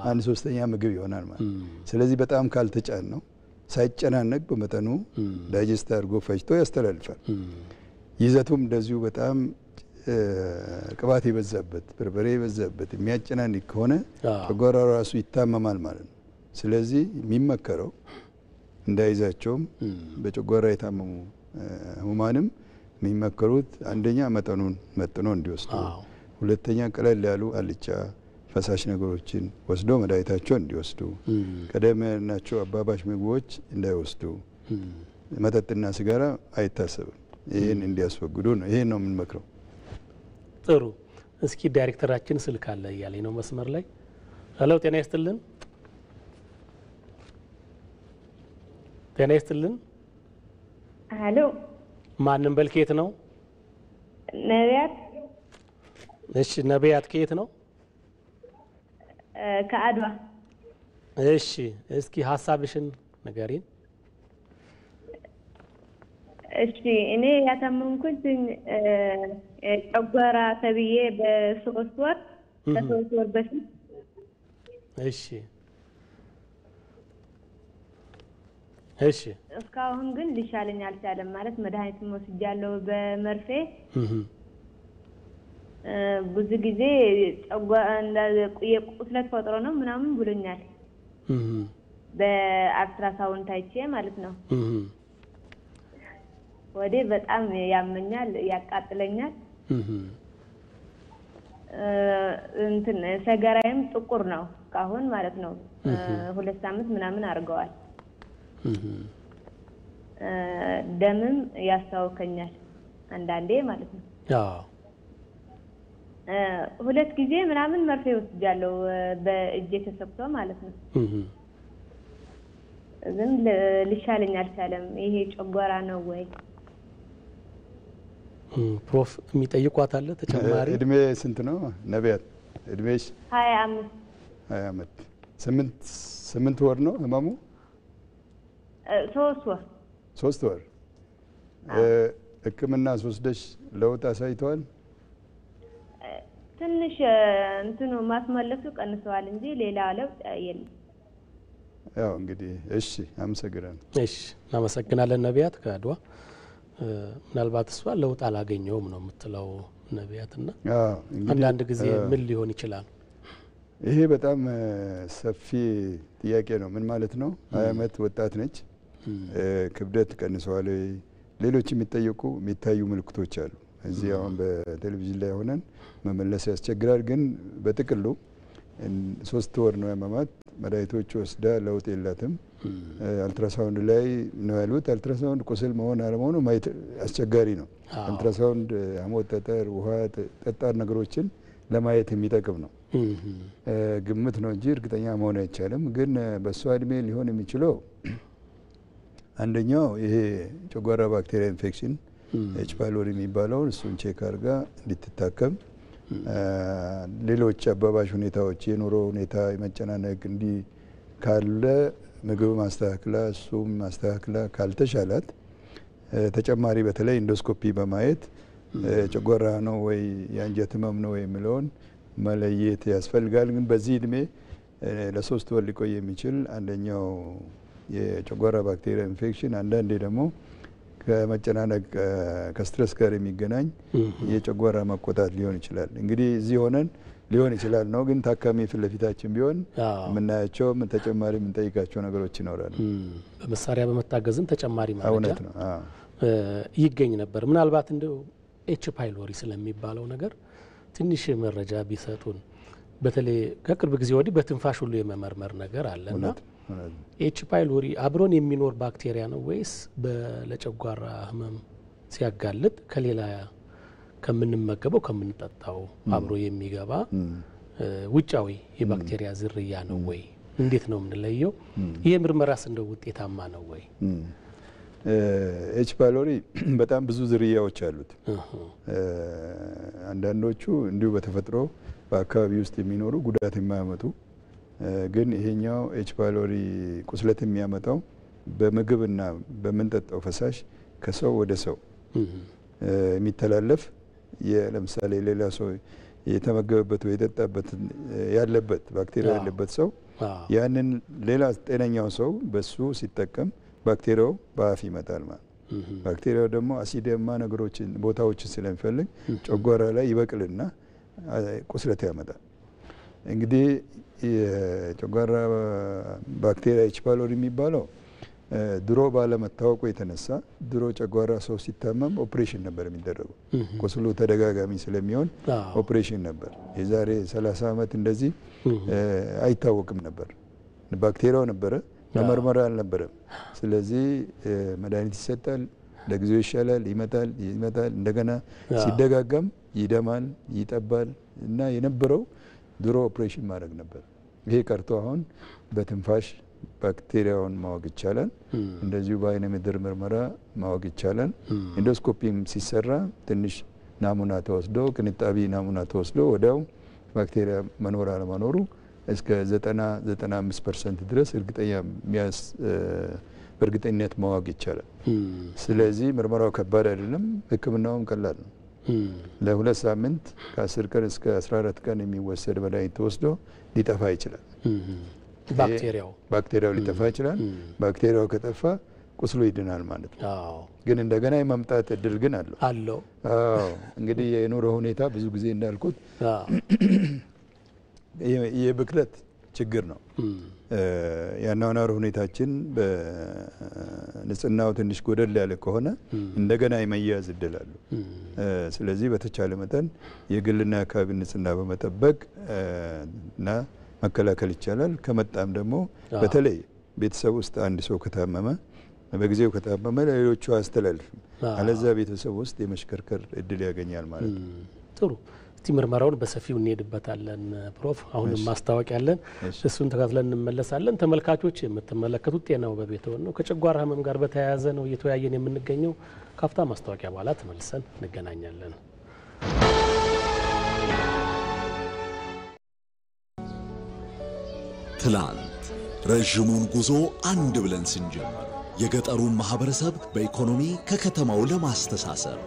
1/3 ምግብ ይሆናል ማለት ነው። ስለዚህ በጣም ካልተጫን ነው ሳይጨናነቅ በመጠኑ ዳይጀስት አድርጎ ፈጭቶ ያስተላልፋል። ይዘቱም እንደዚሁ በጣም ቅባት የበዛበት በርበሬ የበዛበት የሚያጨናንቅ ከሆነ ጨጓራው ራሱ ይታመማል ማለት ነው። ስለዚህ የሚመከረው እንዳይዛቸውም በጨጓራ የታመሙ ህሙማንም የሚመከሩት አንደኛ መጠኑን መጥኖ እንዲወስዱ፣ ሁለተኛ ቀለል ያሉ አልጫ ፈሳሽ ነገሮችን ወስዶ መድኃኒታቸው እንዲወስዱ፣ ቀደም ያልናቸው አባባሽ ምግቦች እንዳይወስዱ፣ መጠጥና ሲጋራ አይታሰብም። ይህን እንዲያስወግዱ ነው። ይሄን ነው የምንመክረው። ጥሩ። እስኪ ዳይሬክተራችን ስልክ አለ እያለኝ ነው መስመር ላይ። ሄሎ፣ ጤና ይስጥልን። ጤና ይስጥልን። ሄሎ፣ ማንም በልከት ነው? ነቢያት። እሺ፣ ነቢያት ከየት ነው? ከአድዋ። እሺ፣ እስኪ ሀሳብሽን ንገሪን። እሺ፣ እኔ ያታመምኩት ጨጓራ ተብዬ በ3 ወር ከ3 ወር በፊት። እሺ እስካሁን ግን ሊሻለኝ አልቻለም። ማለት መድኃኒት ወስጃለሁ በመርፌ ብዙ ጊዜ የቁስለት ፈጥሮ ነው ምናምን ብሎኛል። በአልትራሳውንድ ታይቼ ማለት ነው። ወዴ በጣም ያመኛል፣ ያቃጥለኛል። እንትን ሰገራዬም ጥቁር ነው ካሁን ማለት ነው። 2 ሳምንት ምናምን አድርገዋል። ደምም ያስታውከኛል አንዳንዴ ማለት ነው። 2 ጊዜ ምናምን መርፌ ወስጃለሁ በእጄ ተሰክቶ ማለት ነው። ግን ሊሻለኝ አልቻለም። ይሄ ጨጓራ ነው ወይ? ፕሮፍ የሚጠይቋት አለ ተጨማሪ። እድሜ ስንት ነው ነቢያት? እድሜሽ? 25 20 ዓመት። 8 ወር ነው ህመሙ? 3 ወር 3 ወር። ህክምና ወስደሽ ለውጥ አሳይተዋል? ትንሽ እንትኑ ማስመለሱ ቀንሰዋል እንጂ ሌላ ለውጥ የለም። ያው እንግዲህ እሺ፣ አመሰግናለሁ። እሺ፣ እናመሰግናለን ነቢያት ከአድዋ። ምናልባት እሷ ለውጥ አላገኘውም ነው የምትለው ነቢያትና አንዳንድ ጊዜ ምን ሊሆን ይችላል? ይሄ በጣም ሰፊ ጥያቄ ነው። ምን ማለት ነው? 20 ዓመት ወጣት ነች። ክብደት ቀንሰዋል። ሌሎች የሚታዩ ምልክቶች አሉ። እዚህ አሁን በቴሌቪዥን ላይ ሆነን መመለስ ያስቸግራል። ግን በጥቅሉ 3 ወር ነው ያመማት መድኃኒቶች ወስዳ ለውጥ የላትም አልትራሳውንድ ላይ ነው ያሉት አልትራሳውንድ ቁስል መሆን አለመሆኑ ማየት አስቸጋሪ ነው አልትራሳውንድ አሞት ጠጠር ውሃ ጠጣር ነገሮችን ለማየት የሚጠቅም ነው ግምት ነው እንጂ እርግጠኛ መሆን አይቻልም ግን በሷ እድሜ ሊሆን የሚችለው አንደኛው ይሄ ጨጓራ ባክቴሪያ ኢንፌክሽን ኤች ፓይሎሪ የሚባለው እሱን ቼክ አድርጋ እንድትታከም ሌሎች አባባሽ ሁኔታዎች የኑሮ ሁኔታ የመጨናነቅ እንዲ ካለ ምግብ ማስተካከላ እሱም ማስተካከላ ካልተሻላት ተጨማሪ በተለይ ኢንዶስኮፒ በማየት ጨጓራ ነው ወይ የአንጀት ህመም ነው የሚለውን መለየት ያስፈልጋል ግን በዚህ እድሜ ለ3 ወር ሊቆይ የሚችል አንደኛው የጨጓራ ባክቴሪያ ኢንፌክሽን አንዳንዴ ደግሞ ከመጨናነቅ ከስትረስ ጋር የሚገናኝ የጨጓራ መቆጣት ሊሆን ይችላል እንግዲህ እዚህ ሆነን ሊሆን ይችላል ነው ግን ታካሚ ፍለፊታችን ቢሆን ምናያቸው ተጨማሪ ምን ጠይቃቸው ነገሮች ይኖራሉ በመሳሪያ በመታገዝም ተጨማሪ ማለጃ ይገኝ ነበር ምናልባት እንደው ኤች ፓይሎሪ ስለሚባለው ነገር ትንሽ መረጃ ቢሰጡን በተለይ ከቅርብ ጊዜ ወዲህ በትንፋሽ ሁሉ የመመርመር ነገር አለና ኤች ፓይሎሪ አብሮን የሚኖር ባክቴሪያ ነው ወይስ ለጨጓራ ህመም ሲያጋልጥ ከሌላ ከምንመገበው ከምንጠጣው አብሮ የሚገባ ውጫዊ የባክቴሪያ ዝርያ ነው ወይ እንዴት ነው የምንለየው ይሄ ምርመራስ እንደው ውጤታማ ነው ወይ ኤች ፓይሎሪ በጣም ብዙ ዝርያዎች አሉት አንዳንዶቹ እንዲሁ በተፈጥሮ በአካባቢ ውስጥ የሚኖሩ ጉዳት የማያመጡ ግን ይሄኛው ኤች ፓይሎሪ ቁስለት የሚያመጣው በምግብና በመንጠጣው ፈሳሽ ከሰው ወደ ሰው የሚተላለፍ ለምሳሌ ሌላ ሰው የተመገበበት ወይ የጠጣበት ያለበት ባክቴሪያ ያለበት ሰው ያንን ሌላ ጤነኛው ሰው በሱ ሲጠቀም ባክቴሪያው በአፍ ይመጣል ማለት ባክቴሪያው ደግሞ አሲዳማ ነገሮችን ቦታዎችን ስለሚፈልግ ጨጓራ ላይ ይበቅልና ቁስለት ያመጣል እንግዲህ የጨጓራ ባክቴሪያ ኤች ፓይሎሪ የሚባለው ድሮ ባለመታወቁ የተነሳ ድሮ ጨጓራ ሰው ሲታመም ኦፕሬሽን ነበር የሚደረገው ቁስሉ ተደጋጋሚ ስለሚሆን ኦፕሬሽን ነበር የዛሬ 30 አመት እንደዚህ አይታወቅም ነበር ባክቴሪያው ነበረ መመርመር አልነበረም ስለዚህ መድኃኒት ይሰጣል ለጊዜው ይሻላል ይመጣል እንደገና ሲደጋገም ይደማል ይጠባል እና የነበረው ድሮ ኦፕሬሽን ማድረግ ነበር ይሄ ቀርቶ አሁን በትንፋሽ ባክቴሪያውን ማወቅ ይቻላል እንደዚሁ በአይነ ምድር ምርመራ ማወቅ ይቻላል ኢንዶስኮፒም ሲሰራ ትንሽ ናሙና ተወስዶ ቅንጣቢ ናሙና ተወስዶ ወዲያው ባክቴሪያ መኖር አለመኖሩ እስከ 90-95% ድረስ እርግጠኛ በእርግጠኝነት ማወቅ ይቻላል ስለዚህ ምርመራው ከባድ አይደለም ህክምናውም ቀላል ነው ለ2 ሳምንት ከ10 ቀን እስከ 14 ቀን የሚወሰድ መድኃኒት ተወስዶ ሊጠፋ ይችላል ባክቴሪያው ሊጠፋ ይችላል ባክቴሪያው ከጠፋ ቁስሉ ይድናል ማለት ነው ግን እንደገና የመምጣት እድል ግን አለው እንግዲህ የኑሮ ሁኔታ ብዙ ጊዜ እንዳልኩት የብክለት ችግር ነው ያናናሩ ሁኔታችን በንጽህናው ትንሽ ጎደል ያለ ከሆነ እንደገና የመያዝ እድል አለው ስለዚህ በተቻለ መጠን የግልና አካባቢ ንጽህና በመጠበቅ እና መከላከል ይቻላል ከመጣም ደግሞ በተለይ ቤተሰብ ውስጥ አንድ ሰው ከታመመ በጊዜው ከታመመ ለሌሎቹ አስተላልፍም አለዛ ቤተሰብ ውስጥ የመሽከርከር እድል ያገኛል ማለት ነው ጥሩ እስቲ ምርመራውን በሰፊው እንሄድበታለን ፕሮፍ አሁን ማስታወቂያ ያለን እሱን ተከታትለን እንመለሳለን ተመልካቾች የምትመለከቱት ጤናው በቤትዎ ነው ከጨጓራ ህመም ጋር በተያያዘ ነው እየተወያየን የምንገኘው ካፍታ ማስታወቂያ በኋላ ተመልሰን እንገናኛለን ትላንት ረጅሙን ጉዞ አንድ ብለን ስንጀምር የገጠሩን ማህበረሰብ በኢኮኖሚ ከከተማው ለማስተሳሰር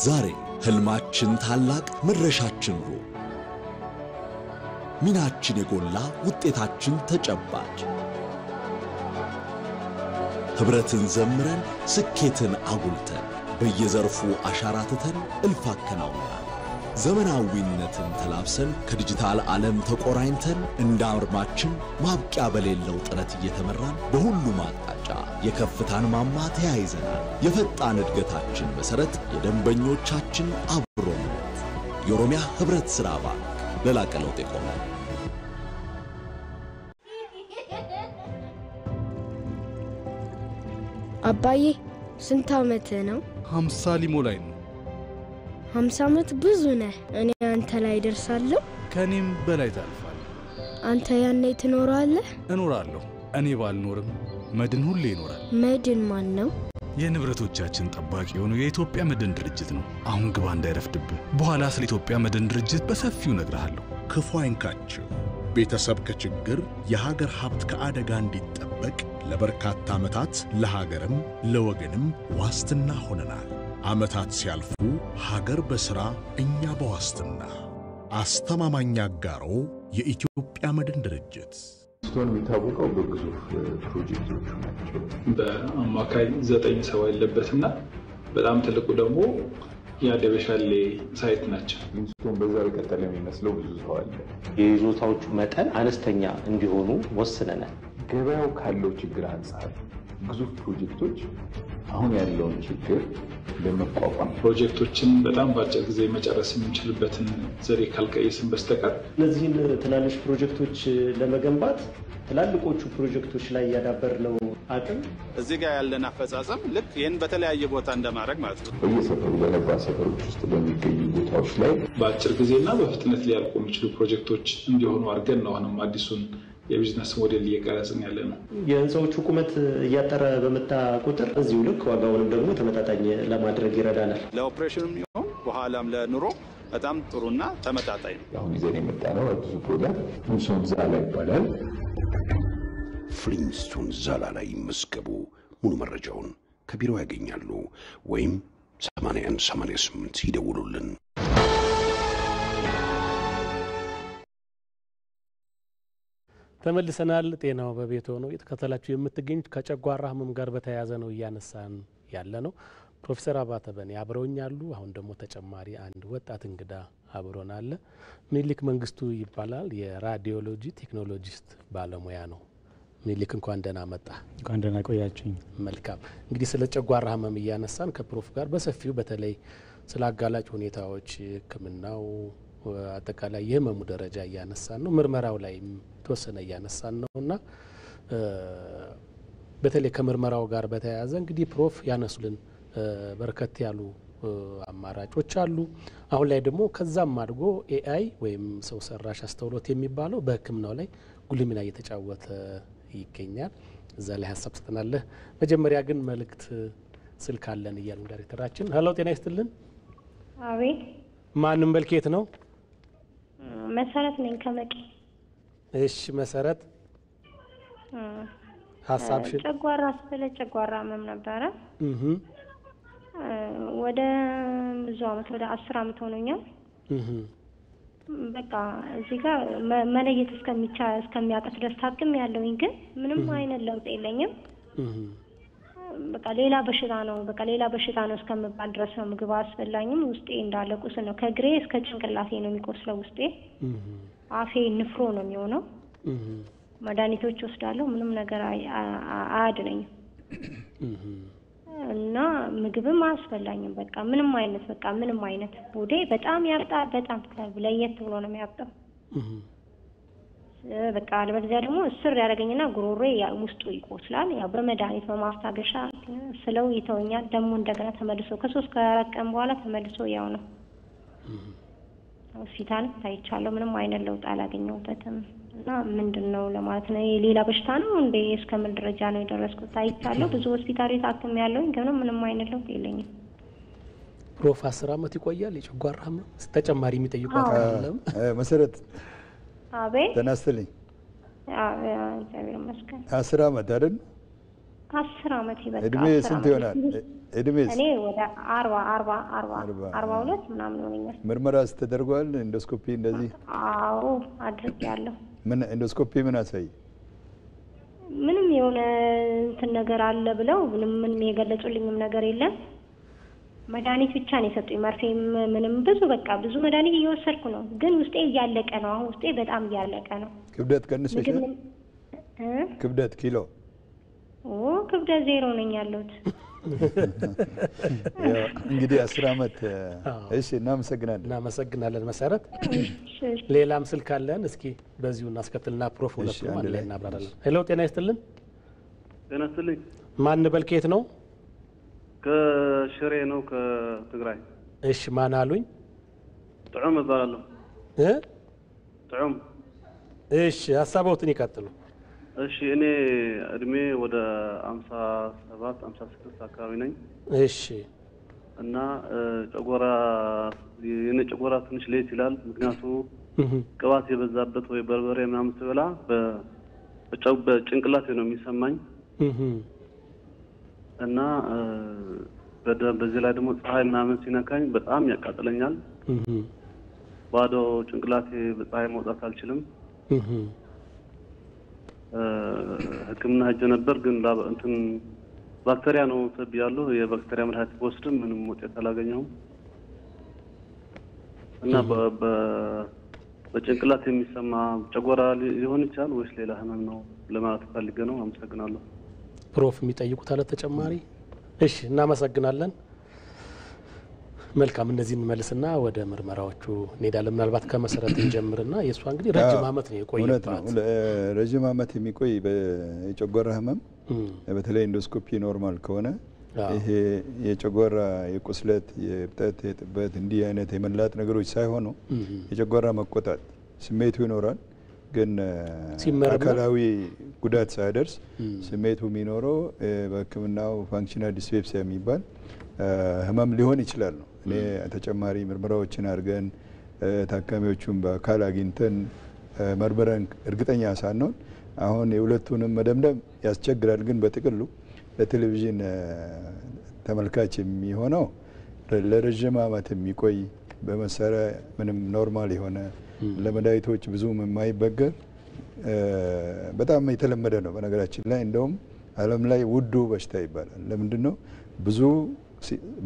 ዛሬ ህልማችን ታላቅ መድረሻችን ሩቅ ሚናችን የጎላ ውጤታችን ተጨባጭ ህብረትን ዘምረን ስኬትን አጉልተን በየዘርፉ አሻራትተን እልፍ አከናውነናል ዘመናዊነትን ተላብሰን ከዲጂታል ዓለም ተቆራኝተን እንደ አርማችን ማብቂያ በሌለው ጥረት እየተመራን በሁሉም አቅጣጫ የከፍታን ማማ ተያይዘናል የፈጣን እድገታችን መሰረት የደንበኞቻችን አብሮነት የኦሮሚያ ህብረት ሥራ ባንክ ለላቀ ለውጥ የቆመ። አባዬ ስንት ዓመት ነው? 50 ሊሞላኝ ነው። 50 ዓመት ብዙ ነህ። እኔ አንተ ላይ ደርሳለሁ። ከኔም በላይ ታልፋለህ። አንተ ያኔ ትኖራለህ? እኖራለሁ። እኔ ባልኖርም መድን ሁሌ ይኖራል። መድን ማን ነው? የንብረቶቻችን ጠባቂ የሆነው የኢትዮጵያ መድን ድርጅት ነው። አሁን ግባ እንዳይረፍድብህ። በኋላ ስለ ኢትዮጵያ መድን ድርጅት በሰፊው እነግርሃለሁ። ክፉ አይንካችሁ። ቤተሰብ ከችግር የሀገር ሀብት ከአደጋ እንዲጠበቅ ለበርካታ ዓመታት ለሀገርም ለወገንም ዋስትና ሆነናል። ዓመታት ሲያልፉ ሀገር በሥራ እኛ በዋስትና። አስተማማኝ አጋሮ የኢትዮጵያ መድን ድርጅት። ስቶን የሚታወቀው በግዙፍ ፕሮጀክቶች ናቸው። በአማካይ 9 ሰው ያለበትና በጣም ትልቁ ደግሞ ያደበሻሌ ሳይት ናቸው። ስቶን በዛ በቀጠለ የሚመስለው ብዙ ሰው አለ። የይዞታዎቹ መጠን አነስተኛ እንዲሆኑ ወስነናል። ገበያው ካለው ችግር አንፃር ግዙፍ ፕሮጀክቶች አሁን ያለውን ችግር ለመቋቋም ፕሮጀክቶችን በጣም በአጭር ጊዜ መጨረስ የምንችልበትን ዘዴ ካልቀየስን በስተቀር እነዚህን ትናንሽ ፕሮጀክቶች ለመገንባት ትላልቆቹ ፕሮጀክቶች ላይ ያዳበርነው አቅም እዚህ ጋር ያለን አፈጻጸም ልክ ይህን በተለያየ ቦታ እንደማድረግ ማለት ነው። በየሰፈሩ በነባር ሰፈሮች ውስጥ በሚገኙ ቦታዎች ላይ በአጭር ጊዜና በፍጥነት ሊያልቁ የሚችሉ ፕሮጀክቶች እንዲሆኑ አድርገን ነው አሁንም አዲሱን የቢዝነስ ሞዴል እየቀረጽን ያለ ነው። የህንፃዎቹ ቁመት እያጠረ በመጣ ቁጥር እዚሁ ልክ ዋጋውንም ደግሞ ተመጣጣኝ ለማድረግ ይረዳናል። ለኦፕሬሽንም ይሁን በኋላም ለኑሮ በጣም ጥሩና ተመጣጣኝ ነው። አሁን ይዘን የመጣነው አዲሱ ፕሮዳክት ፍሊንስቶን ዛላ ይባላል። ፍሊንስቶን ዛላ ላይ ይመዝገቡ። ሙሉ መረጃውን ከቢሮ ያገኛሉ ወይም 8188 ይደውሉልን። ተመልሰናል። ጤናው በቤቶ ነው የተከታተላችሁ የምትገኙት። ከጨጓራ ህመም ጋር በተያያዘ ነው እያነሳን ያለ ነው። ፕሮፌሰር አባተ በኔ አብረውኛሉ። አሁን ደግሞ ተጨማሪ አንድ ወጣት እንግዳ አብሮን አለ። ምኒልክ መንግስቱ ይባላል። የራዲዮሎጂ ቴክኖሎጂስት ባለሙያ ነው። ምኒልክ እንኳን ደህና መጣ። እንኳን ደህና ቆያችሁኝ። መልካም። እንግዲህ ስለ ጨጓራ ህመም እያነሳን ከፕሮፍ ጋር በሰፊው በተለይ ስለ አጋላጭ ሁኔታዎች፣ ህክምናው፣ አጠቃላይ የህመሙ ደረጃ እያነሳን ነው። ምርመራው ላይ ተወሰነ እያነሳን ነውና በተለይ ከምርመራው ጋር በተያያዘ እንግዲህ ፕሮፍ ያነሱልን በርከት ያሉ አማራጮች አሉ። አሁን ላይ ደግሞ ከዛም አድጎ ኤአይ ወይም ሰው ሰራሽ አስተውሎት የሚባለው በህክምናው ላይ ጉልህ ሚና እየተጫወተ ይገኛል። እዛ ላይ ሀሳብ ሰጥተናለህ። መጀመሪያ ግን መልእክት ስልክ አለን እያሉ ዳይሬክተራችን። ሄሎ ጤና ይስጥልን። አቤት። ማንም በልኬት ነው? መሰረት ነኝ ከመቂ። እሺ መሰረት ሀሳብሽን። ጨጓራ ስለ ጨጓራ ህመም ነበረ። ወደ ብዙ አመት ወደ 10 አመት ሆኖኛል። በቃ እዚህ ጋር መለየት እስከሚያቀት ድረስ ታክም ያለውኝ ግን ምንም አይነት ለውጥ የለኝም። በቃ ሌላ በሽታ ነው እስከምባል ድረስ ነው። ምግብ አስበላኝም። ውስጤ እንዳለ ቁስል ነው። ከግሬ እስከ ጭንቅላቴ ነው የሚቆስለው ውስጤ። አፌ ንፍሮ ነው የሚሆነው። መድኃኒቶች ወስዳለሁ፣ ምንም ነገር አያድነኝም። እና ምግብም አስበላኝም። በቃ ምንም አይነት ሆዴ በጣም ያብጣል። በጣም ለየት ብሎ ነው የሚያብጠው። በቃ አለበለዚያ ደግሞ እስር ያደርገኝና ጉሮሬ ውስጡ ይቆስላል። ያው በመድኃኒት በማስታገሻ ስለው ይተውኛል። ደግሞ እንደገና ተመልሶ ከ3 ከ4 ቀን በኋላ ተመልሶ ያው ነው። ሆስፒታል ታይቻለሁ፣ ምንም አይነት ለውጥ አላገኘሁበትም። እና ምንድነው ለማለት ነው የሌላ በሽታ ነው እንዴ እስከምን ደረጃ ነው የደረስኩት? ታይቻለሁ፣ ብዙ ሆስፒታል ታክም ያለው ግን ምንም አይነት ለውጥ የለኝም። ፕሮፍ 10 አመት ይቆያል የጨጓራ ህመም? ተጨማሪ የሚጠይቋት አይደለም መሰረት? አቤት። ተናስተልኝ። እግዚአብሔር ይመስገን። 10 አመት አይደል? 10 አመት ይበቃ። እድሜ ስንት ይሆናል? እድሜስ? እኔ ወደ 42 ምናምን ሆነኛል። ምርመራ ተደርጓል? ኢንዶስኮፒ እንደዚህ? አዎ አድርጌያለሁ። ምን ኢንዶስኮፒ ምን አሳይ? ምንም የሆነ እንትን ነገር አለ ብለው ምንም የገለጹልኝም ነገር የለም። መድኃኒት ብቻ ነው የሰጡኝ። መርፌም ምንም ብዙ መድኃኒት እየወሰድኩ ነው፣ ግን ውስጤ እያለቀ ነው። አሁን ውስጤ በጣም እያለቀ ነው። ክብደት ቀንሰሻል? ክብደት ኪሎ? ክብደት 0 ነኝ ያለሁት። እንግዲህ 10 ዓመት እሺ እናመሰግናለን መሰረት ሌላም ስልክ አለን እስኪ በዚሁ እናስከትልና ፕሮፍ ሁለቱ ማለት ላይ እናብራራለን ሄሎ ጤና ይስጥልን ማን በልከት ነው ከሽሬ ነው ከትግራይ እሺ ማን አሉኝ ጥዑም እባላለሁ ጥዑም እሺ ሐሳቦትን ይቀጥሉ እሺ እኔ እድሜ ወደ 57 56 አካባቢ ነኝ እሺ እና ጨጓራ የኔ ጨጓራ ትንሽ ለየት ይላል ምክንያቱ ቅባት የበዛበት ወይ በርበሬ ምናምን ስበላ በጭንቅላቴ ነው የሚሰማኝ እና በዚህ ላይ ደግሞ ፀሐይ ምናምን ሲነካኝ በጣም ያቃጥለኛል ባዶ ጭንቅላቴ በፀሐይ መውጣት አልችልም ህክምና ሄጄ ነበር ግን እንትን ባክቴሪያ ነው ተብያለሁ የባክቴሪያ መድኃኒት ወስድም ምንም ውጤት አላገኘሁም እና በጭንቅላት የሚሰማ ጨጓራ ሊሆን ይችላል ወይስ ሌላ ህመም ነው ለማለት ፈልጌ ነው አመሰግናለሁ ፕሮፍ የሚጠይቁት አለ ተጨማሪ እሺ እናመሰግናለን መልካም እነዚህን መልስና ወደ ምርመራዎቹ እንሄዳለን ምናልባት ከመሰረት እንጀምርና የሷ እንግዲህ ረጅም ዓመት ነው የቆየባት ረጅም ዓመት የሚቆይ በጨጓራ ህመም በተለይ ኢንዶስኮፒ ኖርማል ከሆነ ይሄ የጨጓራ የቁስለት የእብጠት የጥበት እንዲህ አይነት የመላጥ ነገሮች ሳይሆኑ የጨጓራ መቆጣት ስሜቱ ይኖራል ግን አካላዊ ጉዳት ሳይደርስ ስሜቱ የሚኖረው በህክምናው ፋንክሽናል ዲስፔፕሲያ የሚባል ህመም ሊሆን ይችላል ነው እኔ ተጨማሪ ምርመራዎችን አድርገን ታካሚዎቹን በአካል አግኝተን መርመረን እርግጠኛ ሳንሆን አሁን የሁለቱንም መደምደም ያስቸግራል ግን በጥቅሉ ለቴሌቪዥን ተመልካች የሚሆነው ለረጅም ዓመት የሚቆይ በመሳሪያ ምንም ኖርማል የሆነ ለመድኃኒቶች ብዙም የማይበገር በጣም የተለመደ ነው በነገራችን ላይ እንደውም ዓለም ላይ ውዱ በሽታ ይባላል ለምንድነው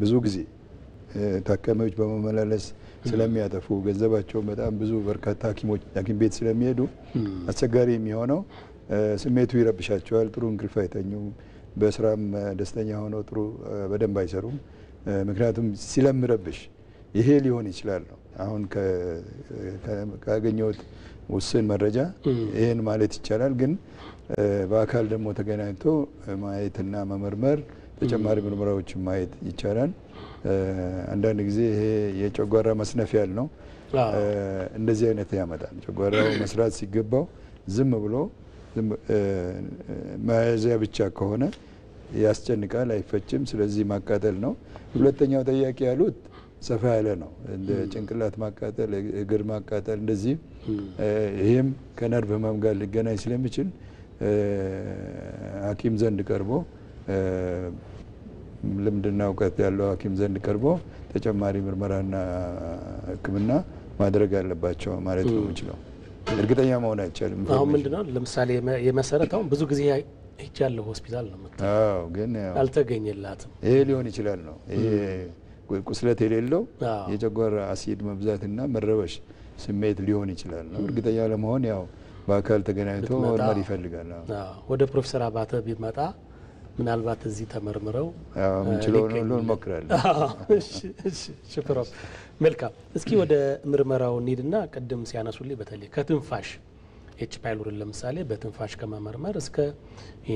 ብዙ ጊዜ ታካሚዎች በመመላለስ ስለሚያጠፉ ገንዘባቸው በጣም ብዙ በርካታ ሐኪም ቤት ስለሚሄዱ አስቸጋሪ የሚሆነው ስሜቱ ይረብሻቸዋል ጥሩ እንቅልፍ አይተኙም በስራም ደስተኛ ሆነው ጥሩ በደንብ አይሰሩም ምክንያቱም ሲለምረብሽ ይሄ ሊሆን ይችላል ነው አሁን ካገኘሁት ውስን መረጃ ይሄን ማለት ይቻላል ግን በአካል ደግሞ ተገናኝቶ ማየትና መመርመር ተጨማሪ ምርመራዎችን ማየት ይቻላል አንዳንድ ጊዜ ይሄ የጨጓራ መስነፍ ያልነው እንደዚህ አይነት ያመጣል ጨጓራው መስራት ሲገባው ዝም ብሎ መያዣ ብቻ ከሆነ ያስጨንቃል አይፈጭም ስለዚህ ማቃጠል ነው ሁለተኛው ጥያቄ ያሉት ሰፋ ያለ ነው እንደ ጭንቅላት ማቃጠል እግር ማቃጠል እንደዚህ ይሄም ከነርቭ ህመም ጋር ሊገናኝ ስለሚችል ሐኪም ዘንድ ቀርቦ ልምድና እውቀት ያለው ሐኪም ዘንድ ቀርቦ ተጨማሪ ምርመራና ህክምና ማድረግ አለባቸው ማለት ነው እንችላለን እርግጠኛ መሆን አይቻልም አሁን ምንድነው ለምሳሌ የመሰረታው ብዙ ጊዜ ሄጃለሁ ሆስፒታል ነው አዎ ግን አልተገኘላትም ይሄ ሊሆን ይችላል ነው ይሄ ቁስለት የሌለው የጨጓራ አሲድ መብዛትና መረበሽ ስሜት ሊሆን ይችላል ነው እርግጠኛ ለመሆን ያው በአካል ተገናኝቶ ምርመራ ይፈልጋል ወደ ፕሮፌሰር አባተ ቢመጣ ምናልባት እዚህ ተመርምረው ምን ችሎን ሞክራል እሺ ፕሮፍ መልካም እስኪ ወደ ምርመራው እንሂድና ቀደም ሲያነሱልኝ በተለይ ከትንፋሽ ኤች ፓይሎሪን ለምሳሌ በትንፋሽ ከመመርመር እስከ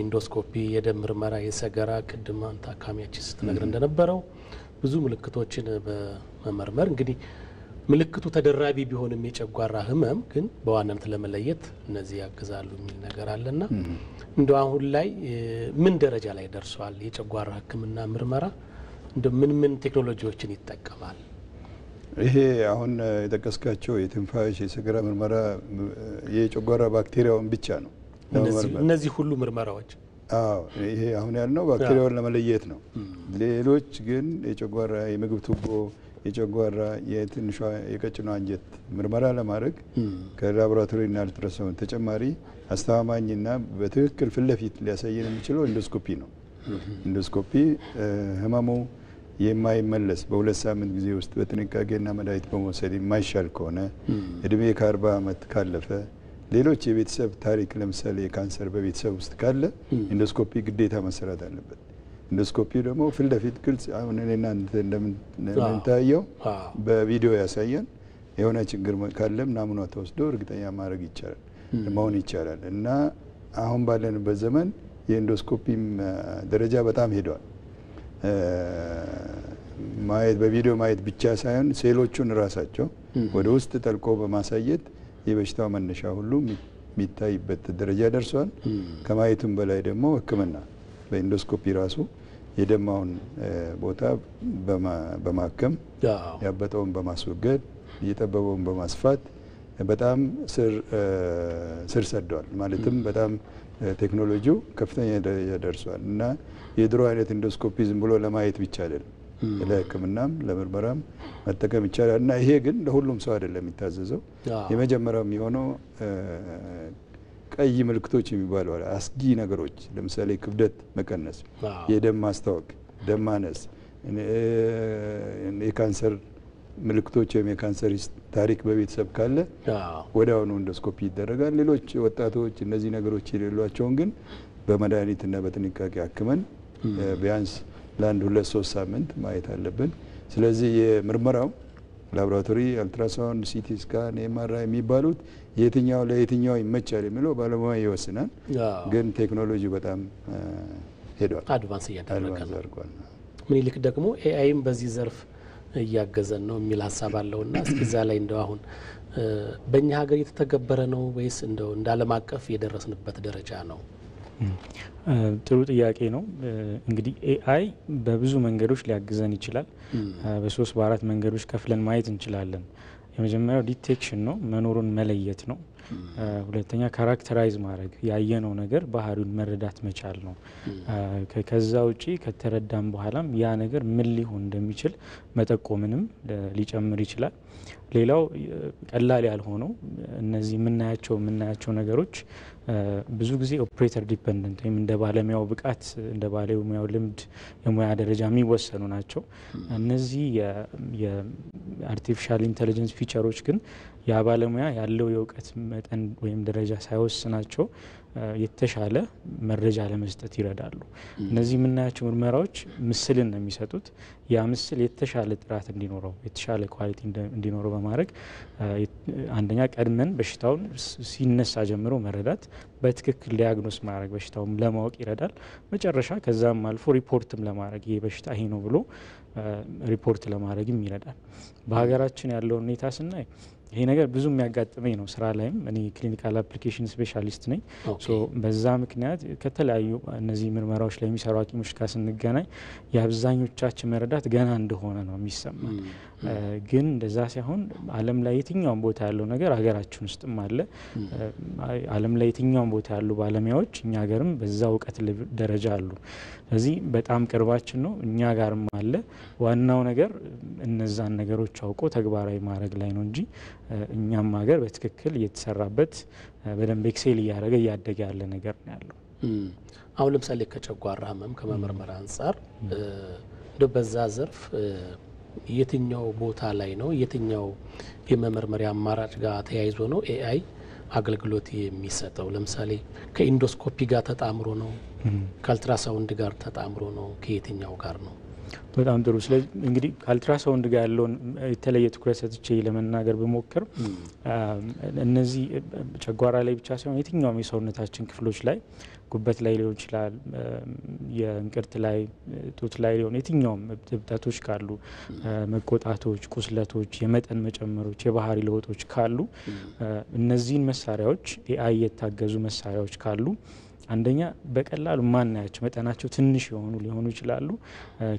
ኢንዶስኮፒ የደም ምርመራ የሰገራ ቅድም ታካሚያችን ስትነግር እንደነበረው ብዙ ምልክቶችን በመመርመር እንግዲህ ምልክቱ ተደራቢ ቢሆንም የጨጓራ ህመም ግን በዋናነት ለመለየት እነዚህ ያግዛሉ የሚል ነገር አለና እንደው አሁን ላይ ምን ደረጃ ላይ ደርሷል የጨጓራ ህክምና ምርመራ እንደው ምን ቴክኖሎጂዎችን ይጠቀማል ይሄ አሁን የጠቀስካቸው የትንፋሽ የሰገራ ምርመራ የጨጓራ ባክቴሪያውን ብቻ ነው እነዚህ ሁሉ ምርመራዎች ይሄ አሁን ያልነው ባክቴሪያውን ለመለየት ነው ሌሎች ግን የጨጓራ የምግብ ቱቦ የጨጓራ የትንሿ የቀጭኗ አንጀት ምርመራ ለማድረግ ከላቦራቶሪና አልትራሳውንድ ተጨማሪ አስተማማኝና በትክክል ፍለፊት ሊያሳየን የሚችለው ኢንዶስኮፒ ነው ኢንዶስኮፒ ህመሙ የማይመለስ በሁለት ሳምንት ጊዜ ውስጥ በጥንቃቄና መድኃኒት በመውሰድ የማይሻል ከሆነ እድሜ ከ40 ዓመት ካለፈ ሌሎች የቤተሰብ ታሪክ ለምሳሌ ካንሰር በቤተሰብ ውስጥ ካለ ኢንዶስኮፒ ግዴታ መሰራት አለበት ኢንዶስኮፒ ደግሞ ፊት ለፊት ግልጽ አሁን እኔና እንደምንታየው በቪዲዮ ያሳየን የሆነ ችግር ካለም ናሙና ተወስዶ እርግጠኛ ማድረግ ይቻላል መሆን ይቻላል እና አሁን ባለንበት ዘመን የኢንዶስኮፒም ደረጃ በጣም ሄዷል። ማየት በቪዲዮ ማየት ብቻ ሳይሆን ሴሎቹን ራሳቸው ወደ ውስጥ ጠልቆ በማሳየት የበሽታው መነሻ ሁሉ የሚታይበት ደረጃ ደርሷል። ከማየቱም በላይ ደግሞ ሕክምና በኢንዶስኮፒ ራሱ የደማውን ቦታ በማከም ያበጠውን በማስወገድ የጠበበውን በማስፋት በጣም ስር ሰደዋል። ማለትም በጣም ቴክኖሎጂው ከፍተኛ ደረጃ ደርሷል እና የድሮ አይነት ኢንዶስኮፒ ዝም ብሎ ለማየት ብቻ አይደለም፣ ለሕክምናም ለምርመራም መጠቀም ይቻላል እና ይሄ ግን ለሁሉም ሰው አይደለም የሚታዘዘው። የመጀመሪያው የሚሆነው ቀይ ምልክቶች የሚባሉ አስጊ ነገሮች ለምሳሌ ክብደት መቀነስ፣ የደም ማስታወክ፣ ደም ማነስ፣ የካንሰር ምልክቶች ወይም የካንሰር ታሪክ በቤተሰብ ካለ ወዲያውኑ ኢንዶስኮፒ ይደረጋል። ሌሎች ወጣቶች እነዚህ ነገሮች የሌሏቸውን ግን በመድኃኒትና በጥንቃቄ አክመን ቢያንስ ለአንድ 2-3 ሳምንት ማየት አለብን። ስለዚህ የምርመራው ላቦራቶሪ፣ አልትራሳውንድ፣ ሲቲ ስካን፣ ኤምአርአይ የሚባሉት የትኛው ለየትኛው ይመቻል የሚለው ባለሙያ ይወስናል። ግን ቴክኖሎጂ በጣም ሄዷል፣ አድቫንስ እያደረገ ነው። ምኒልክ ደግሞ ኤአይም በዚህ ዘርፍ እያገዘን ነው የሚል ሀሳብ አለውና እስኪ እዛ ላይ እንደው አሁን በእኛ ሀገር የተተገበረ ነው ወይስ እንደው እንደ ዓለም አቀፍ የደረስንበት ደረጃ ነው? ጥሩ ጥያቄ ነው። እንግዲህ ኤአይ በብዙ መንገዶች ሊያግዘን ይችላል። በ3-4 መንገዶች ከፍለን ማየት እንችላለን። የመጀመሪያው ዲቴክሽን ነው፣ መኖሩን መለየት ነው። ሁለተኛ ካራክተራይዝ ማድረግ፣ ያየነው ነገር ባህሪውን መረዳት መቻል ነው። ከዛ ውጪ ከተረዳም በኋላም ያ ነገር ምን ሊሆን እንደሚችል መጠቆምንም ሊጨምር ይችላል። ሌላው ቀላል ያልሆነው እነዚህ የምናያቸው ነገሮች ብዙ ጊዜ ኦፕሬተር ዲፔንደንት ወይም እንደ ባለሙያው ብቃት እንደ ባለሙያው ልምድ የሙያ ደረጃ የሚወሰኑ ናቸው። እነዚህ የአርቲፊሻል ኢንተለጀንስ ፊቸሮች ግን ያ ባለሙያ ያለው የእውቀት መጠን ወይም ደረጃ ሳይወስናቸው የተሻለ መረጃ ለመስጠት ይረዳሉ። እነዚህ የምናያቸው ምርመራዎች ምስልን ነው የሚሰጡት። ያ ምስል የተሻለ ጥራት እንዲኖረው የተሻለ ኳሊቲ እንዲኖረው በማድረግ አንደኛ ቀድመን በሽታውን ሲነሳ ጀምሮ መረዳት፣ በትክክል ዲያግኖስ ማድረግ በሽታውን ለማወቅ ይረዳል። መጨረሻ ከዛም አልፎ ሪፖርትም ለማድረግ ይሄ በሽታ ይሄ ነው ብሎ ሪፖርት ለማድረግም ይረዳል። በሀገራችን ያለውን ሁኔታ ስናይ ይሄ ነገር ብዙ የሚያጋጥመኝ ነው። ስራ ላይም እኔ ክሊኒካል አፕሊኬሽን ስፔሻሊስት ነኝ። በዛ ምክንያት ከተለያዩ እነዚህ ምርመራዎች ላይ የሚሰሩ ሐኪሞች ጋር ስንገናኝ የአብዛኞቻችን መረዳት ገና እንደሆነ ነው የሚሰማ። ግን እንደዛ ሳይሆን ዓለም ላይ የትኛውም ቦታ ያለው ነገር ሀገራችን ውስጥም አለ። ዓለም ላይ የትኛውም ቦታ ያሉ ባለሙያዎች እኛ ሀገርም በዛ እውቀት ደረጃ አሉ። ስለዚህ በጣም ቅርባችን ነው፣ እኛ ጋርም አለ። ዋናው ነገር እነዛን ነገሮች አውቆ ተግባራዊ ማድረግ ላይ ነው እንጂ እኛም ሀገር በትክክል እየተሰራበት በደንብ ኤክሴል እያደረገ እያደገ ያለ ነገር ነው ያለው። አሁን ለምሳሌ ከጨጓራ ህመም ከመመርመር አንጻር እንደው በዛ ዘርፍ የትኛው ቦታ ላይ ነው የትኛው የመመርመሪያ አማራጭ ጋር ተያይዞ ነው ኤአይ አገልግሎት የሚሰጠው? ለምሳሌ ከኢንዶስኮፒ ጋር ተጣምሮ ነው? ከአልትራሳውንድ ጋር ተጣምሮ ነው? ከየትኛው ጋር ነው? በጣም ጥሩ። ስለዚህ እንግዲህ ከአልትራሳውንድ ጋር ያለውን የተለየ ትኩረት ሰጥቼ ለመናገር ብሞክር እነዚህ ጨጓራ ላይ ብቻ ሳይሆን የትኛውም የሰውነታችን ክፍሎች ላይ ጉበት ላይ ሊሆን ይችላል፣ የእንቅርት ላይ፣ ጡት ላይ ሊሆን የትኛውም እብጠቶች ካሉ፣ መቆጣቶች፣ ቁስለቶች፣ የመጠን መጨመሮች፣ የባህሪ ለውጦች ካሉ እነዚህን መሳሪያዎች ኤአይ የታገዙ መሳሪያዎች ካሉ አንደኛ በቀላሉ ማናያቸው መጠናቸው ትንሽ የሆኑ ሊሆኑ ይችላሉ፣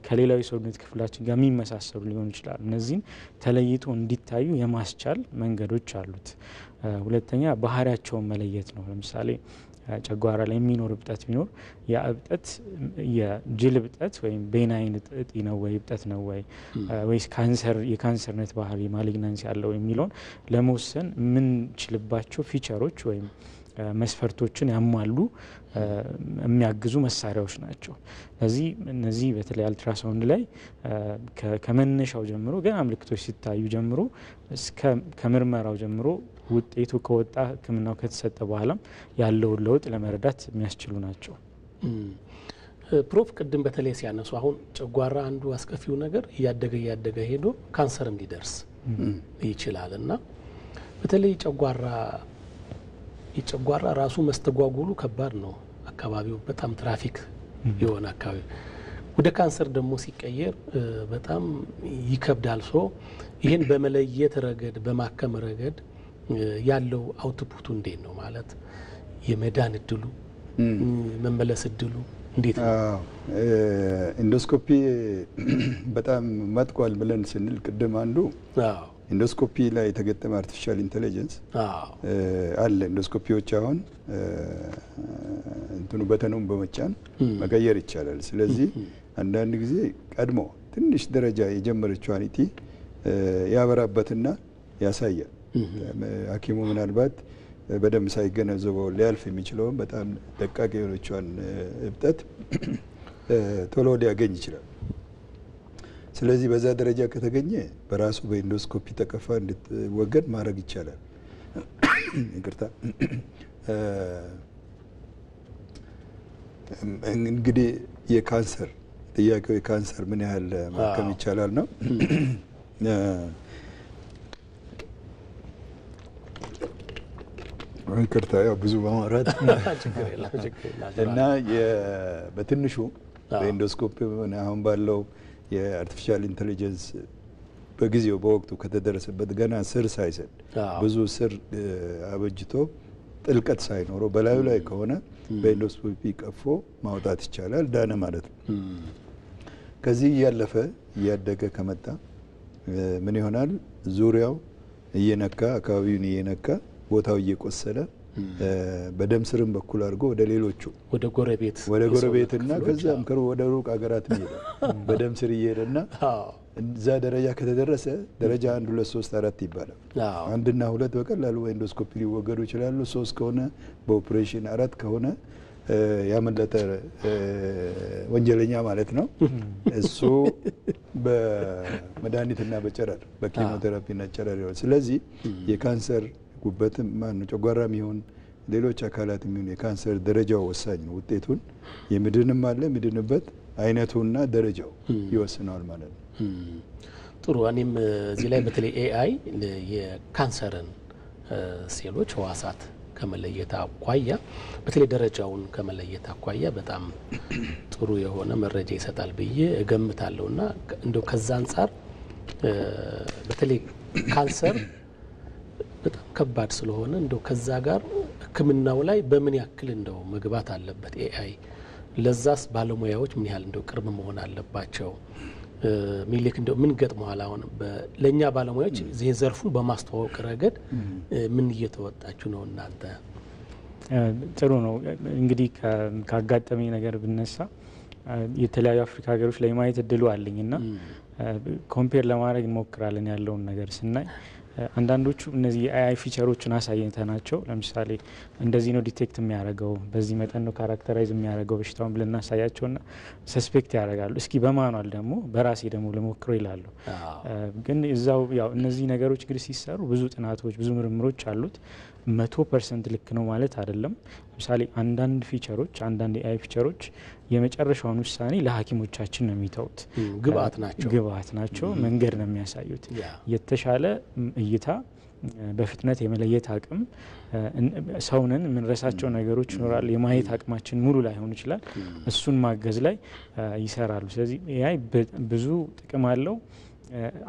ከሌላው የሰውነት ክፍላችን ጋር የሚመሳሰሉ ሊሆኑ ይችላሉ። እነዚህን ተለይቶ እንዲታዩ የማስቻል መንገዶች አሉት። ሁለተኛ ባህሪያቸውን መለየት ነው። ለምሳሌ ጨጓራ ላይ የሚኖር እብጠት ቢኖር ያ እብጠት የጅል እብጠት ወይም ቤናይን እጢ ነው ወይ እብጠት ነው ወይስ የካንሰርነት ባህሪ ማሊግናንስ ያለው የሚለውን ለመወሰን የምንችልባቸው ፊቸሮች ወይም መስፈርቶችን ያሟሉ የሚያግዙ መሳሪያዎች ናቸው። ስለዚህ እነዚህ በተለይ አልትራሳውንድ ላይ ከመነሻው ጀምሮ ገና ምልክቶች ሲታዩ ጀምሮ ከምርመራው ጀምሮ ውጤቱ ከወጣ ሕክምናው ከተሰጠ በኋላም ያለውን ለውጥ ለመረዳት የሚያስችሉ ናቸው። ፕሮፍ ቅድም በተለይ ሲያነሱ አሁን ጨጓራ አንዱ አስከፊው ነገር እያደገ ሄዶ ካንሰርም ሊደርስ ይችላል እና በተለይ የጨጓራ ራሱ መስተጓጎሉ ከባድ ነው። አካባቢው በጣም ትራፊክ የሆነ አካባቢ ወደ ካንሰር ደግሞ ሲቀየር በጣም ይከብዳል። ይህን በመለየት ረገድ በማከም ረገድ ያለው አውትፑቱ እንዴት ነው ማለት የመዳን እድሉ መመለስ እድሉ እንዴት ነው? ኢንዶስኮፒ በጣም መጥቋል ብለን ስንል ቅድም አንዱ ኢንዶስኮፒ ላይ የተገጠመ አርቲፊሻል ኢንተለጀንስ አለ። ኢንዶስኮፒዎች አሁን እንትኑ በተኑን በመጫን መቀየር ይቻላል። ስለዚህ አንዳንድ ጊዜ ቀድሞ ትንሽ ደረጃ የጀመረችው ኢቲ ያበራበትና ያሳያል። ሐኪሙ ምናልባት በደንብ ሳይገነዘበው ሊያልፍ የሚችለውን በጣም ደቃቅ የሆነችውን እብጠት ቶሎ ሊያገኝ ይችላል። ስለዚህ በዛ ደረጃ ከተገኘ በራሱ በኢንዶስኮፒ ተቀፋ እንድትወገድ ማድረግ ይቻላል። ይቅርታ። እንግዲህ የካንሰር ጥያቄው የካንሰር ምን ያህል ማከም ይቻላል ነው። ይቅርታ ያው ብዙ በማውራት እና በትንሹ በኢንዶስኮፒ አሁን ባለው የአርቲፊሻል ኢንተለጀንስ በጊዜው በወቅቱ ከተደረሰበት ገና ስር ሳይሰድ ብዙ ስር አበጅቶ ጥልቀት ሳይኖረው በላዩ ላይ ከሆነ በኢንዶስኮፒ ቀፎ ማውጣት ይቻላል። ዳነ ማለት ነው። ከዚህ እያለፈ እያደገ ከመጣ ምን ይሆናል? ዙሪያው እየነካ አካባቢውን እየነካ ቦታው እየቆሰለ በደም ስርም በኩል አድርጎ ወደ ሌሎቹ ወደ ጎረቤትና ከዛም ወደ ሩቅ ሀገራት ይሄዳል። በደም ስር እየሄደና እዛ ደረጃ ከተደረሰ ደረጃ 1 2 3 4 ይባላል። 1 እና 2 በቀላሉ በኢንዶስኮፒ ሊወገዱ ይችላሉ። 3 ከሆነ በኦፕሬሽን፣ 4 ከሆነ ያመለጠ ወንጀለኛ ማለት ነው። እሱ በመድኃኒትና በጨረር በኬሞቴራፒና ጨረር ይሆናል። ስለዚህ የካንሰር ጉበትም ማነው ጨጓራም ይሁን ሌሎች አካላት የሚሆን የካንሰር ደረጃው ወሳኝ ነው። ውጤቱን የምድንም አለ ምድንበት አይነቱና ደረጃው ይወስናል ማለት ነው። ጥሩ። እኔም እዚህ ላይ በተለይ ኤአይ የካንሰርን ሴሎች ህዋሳት ከመለየት አኳያ በተለይ ደረጃውን ከመለየት አኳያ በጣም ጥሩ የሆነ መረጃ ይሰጣል ብዬ እገምታለሁና እንደው ከዛ አንፃር በተለይ ካንሰር በጣም ከባድ ስለሆነ እንደው ከዛ ጋር ሕክምናው ላይ በምን ያክል እንደው መግባት አለበት ኤአይ? ለዛስ ባለሙያዎች ምን ያህል እንደው ቅርብ መሆን አለባቸው? ሚልክ እንደው ምን ገጥመዋል? አሁን ለኛ ባለሙያዎች ዘርፉን በማስተዋወቅ ረገድ ምን እየተወጣችሁ ነው እናንተ? ጥሩ ነው። እንግዲህ ካጋጠመኝ ነገር ብነሳ የተለያዩ አፍሪካ ሀገሮች ላይ ማየት እድሉ አለኝና ኮምፔር ለማድረግ እንሞክራለን። ያለውን ነገር ስናይ አንዳንዶቹ እነዚህ የአይ ፊቸሮችን አሳይተናቸው ለምሳሌ እንደዚህ ነው ዲቴክት የሚያደርገው በዚህ መጠን ነው ካራክተራይዝ የሚያደርገው በሽታውን ብለን እናሳያቸውና ሰስፔክት ያደርጋሉ። እስኪ በማኑዋል ደግሞ በራሴ ደግሞ ልሞክረው ይላሉ። ግን እዛው ያው እነዚህ ነገሮች እንግዲህ ሲሰሩ ብዙ ጥናቶች ብዙ ምርምሮች አሉት። 100% ልክ ነው ማለት አይደለም። ለምሳሌ አንዳንድ ፊቸሮች አንዳንድ የአይ ፊቸሮች የመጨረሻውን ውሳኔ ለሐኪሞቻችን ነው የሚተውት። ግብአት ናቸው መንገድ ነው የሚያሳዩት። የተሻለ እይታ በፍጥነት የመለየት አቅም ሰውነን የምንረሳቸው ነገሮች ይኖራሉ። የማየት አቅማችን ሙሉ ላይሆን ይችላል። እሱን ማገዝ ላይ ይሰራሉ። ስለዚህ ኤአይ ብዙ ጥቅም አለው።